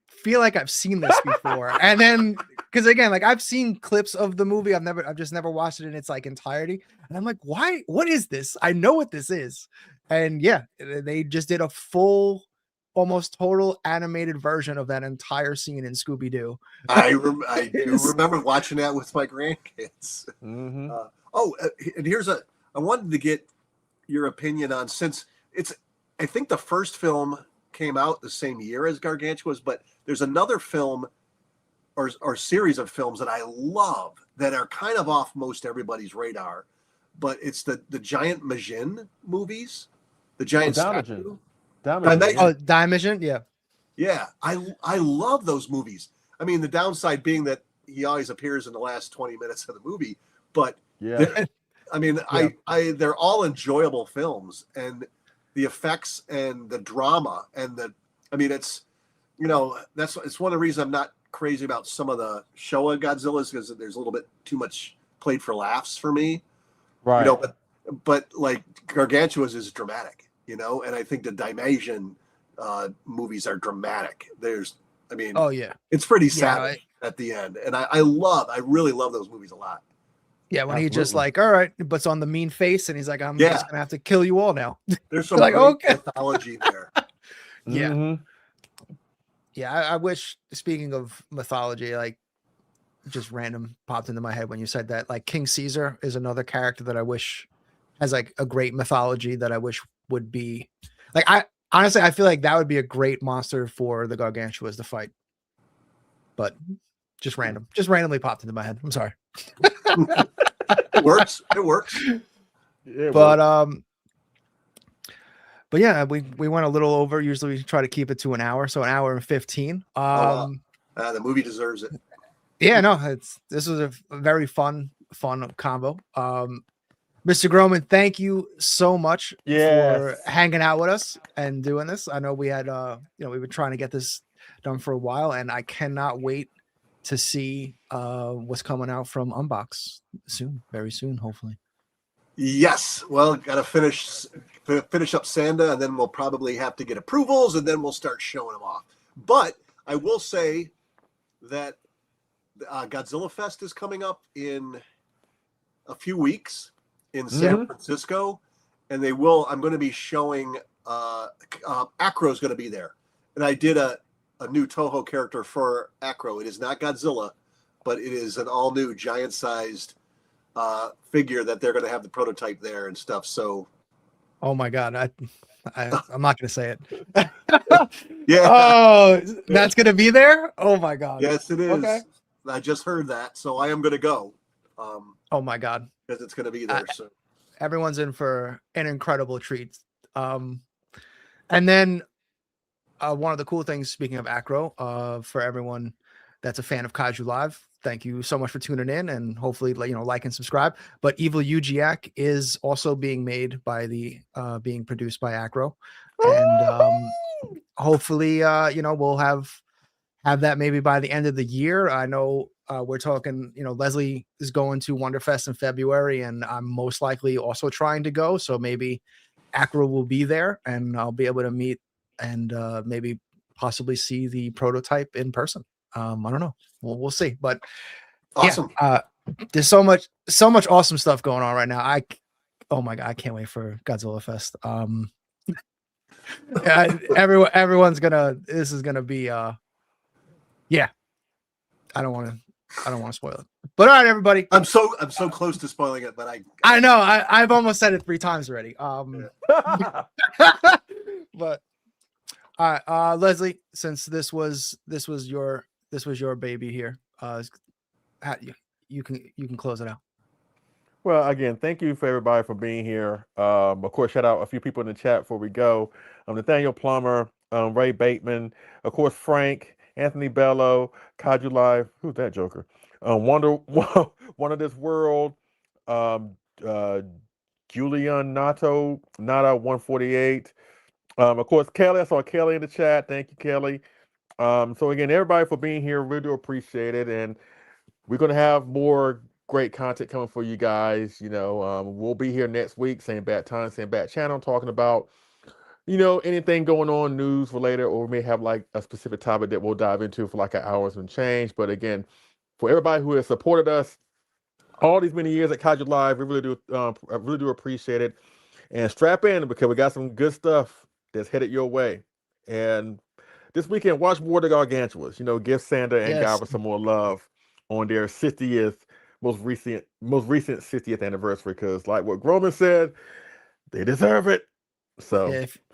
feel like I've seen this before? And then, because again, like I've seen clips of the movie, I've just never watched it in its like entirety, and I'm like, why? What is this? I know what this is, and yeah, they just did a full, almost total animated version of that entire scene in Scooby-Doo. I do remember watching that with my grandkids. Mm-hmm. And I wanted to get your opinion on, since I think the first film came out the same year as Gargantuas, but there's another film or series of films that I love that are kind of off most everybody's radar, but it's the giant Majin movies, the giant statue. Dimension, yeah. Yeah, I love those movies. I mean, the downside being that he always appears in the last 20 minutes of the movie, but yeah. I mean, yeah. They're all enjoyable films, and the effects and the drama and it's one of the reasons I'm not crazy about some of the Showa Godzillas, because there's a little bit too much played for laughs for me. Right. But like Gargantuas is dramatic, and I think the Daimajin movies are dramatic. Oh yeah, it's pretty sad at the end, and I really love those movies a lot. Yeah, when he just like, all right, but's on the mean face, and he's like, I'm just gonna have to kill you all now. There's some like mythology there. Yeah. Mm-hmm. Yeah, I wish, speaking of mythology, like just random popped into my head when you said that, like King Caesar is another character that I wish has like a great mythology that I wish would be like, I honestly, I feel like that would be a great monster for the Gargantuas to fight, but just randomly popped into my head. I'm sorry. It works. It works. Yeah, But yeah, we went a little over. Usually we try to keep it to an hour, so an hour and 15. Wow. The movie deserves it. Yeah, no, this was a very fun combo. Mr. Groman, thank you so much for hanging out with us and doing this. I know we had we've been trying to get this done for a while, and I cannot wait to see what's coming out from Unbox soon, very soon, hopefully. Yes. Well, gotta finish up Sanda, and then we'll probably have to get approvals, and then we'll start showing them off. But I will say that Godzilla Fest is coming up in a few weeks in San Francisco, and I'm going to be showing Acro's going to be there, and I did a new Toho character for Acro. It is not Godzilla, but it is an all new giant sized figure that they're going to have the prototype there and stuff. So, oh my god, I'm not going to say it. Yeah. Oh, that's going to be there. Oh my god. Yes, it is. Okay. I just heard that, so I am going to go. Oh my god, because it's going to be there. So everyone's in for an incredible treat. And then one of the cool things, speaking of Acro, for everyone that's a fan of Kaiju Live, thank you so much for tuning in, and hopefully like and subscribe. But Evil Ujiak is also being made by being produced by Acro, and hopefully we'll have that maybe by the end of the year. I know we're talking, Leslie is going to Wonderfest in February, and I'm most likely also trying to go. So maybe Acro will be there, and I'll be able to meet and maybe possibly see the prototype in person. I don't know. We'll see. But awesome. Yeah, there's so much awesome stuff going on right now. Oh my god, I can't wait for Godzilla Fest. Everyone's this is gonna be yeah. I don't want to spoil it. But all right, everybody. I'm so close to spoiling it, but I know I've almost said it 3 times already. But all right, Leslie, since this was your baby here, you can close it out. Well, again, thank you for everybody for being here. Of course, shout out a few people in the chat before we go. Nathaniel Plummer, Ray Bateman, of course, Frank, Anthony Bello, Kaiju Live. Who's that joker? One of This World, Julian Nata 148. Of course, Kelly. I saw Kelly in the chat. Thank you, Kelly. So again, everybody for being here, really do appreciate it, and we're gonna have more great content coming for you guys. We'll be here next week, same bad time, same bad channel, talking about anything going on news related, or we may have like a specific topic that we'll dive into for like an hours and change. But again, for everybody who has supported us all these many years at Kaiju Live, we really do appreciate it. And strap in, because we got some good stuff that's headed your way. And this weekend, watch more of the Gargantuas. Give Sanda and Gabba some more love on their 60th, most recent 60th anniversary. Because like what Groman said, they deserve it. So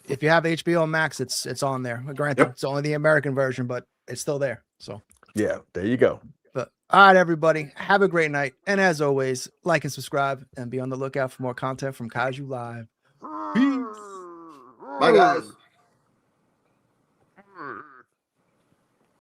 if you have HBO Max, it's on there. Granted, It's only the American version, but it's still there. So yeah, there you go. But all right, everybody, have a great night. And as always, like and subscribe, and be on the lookout for more content from Kaiju Live. Peace. Bye, guys.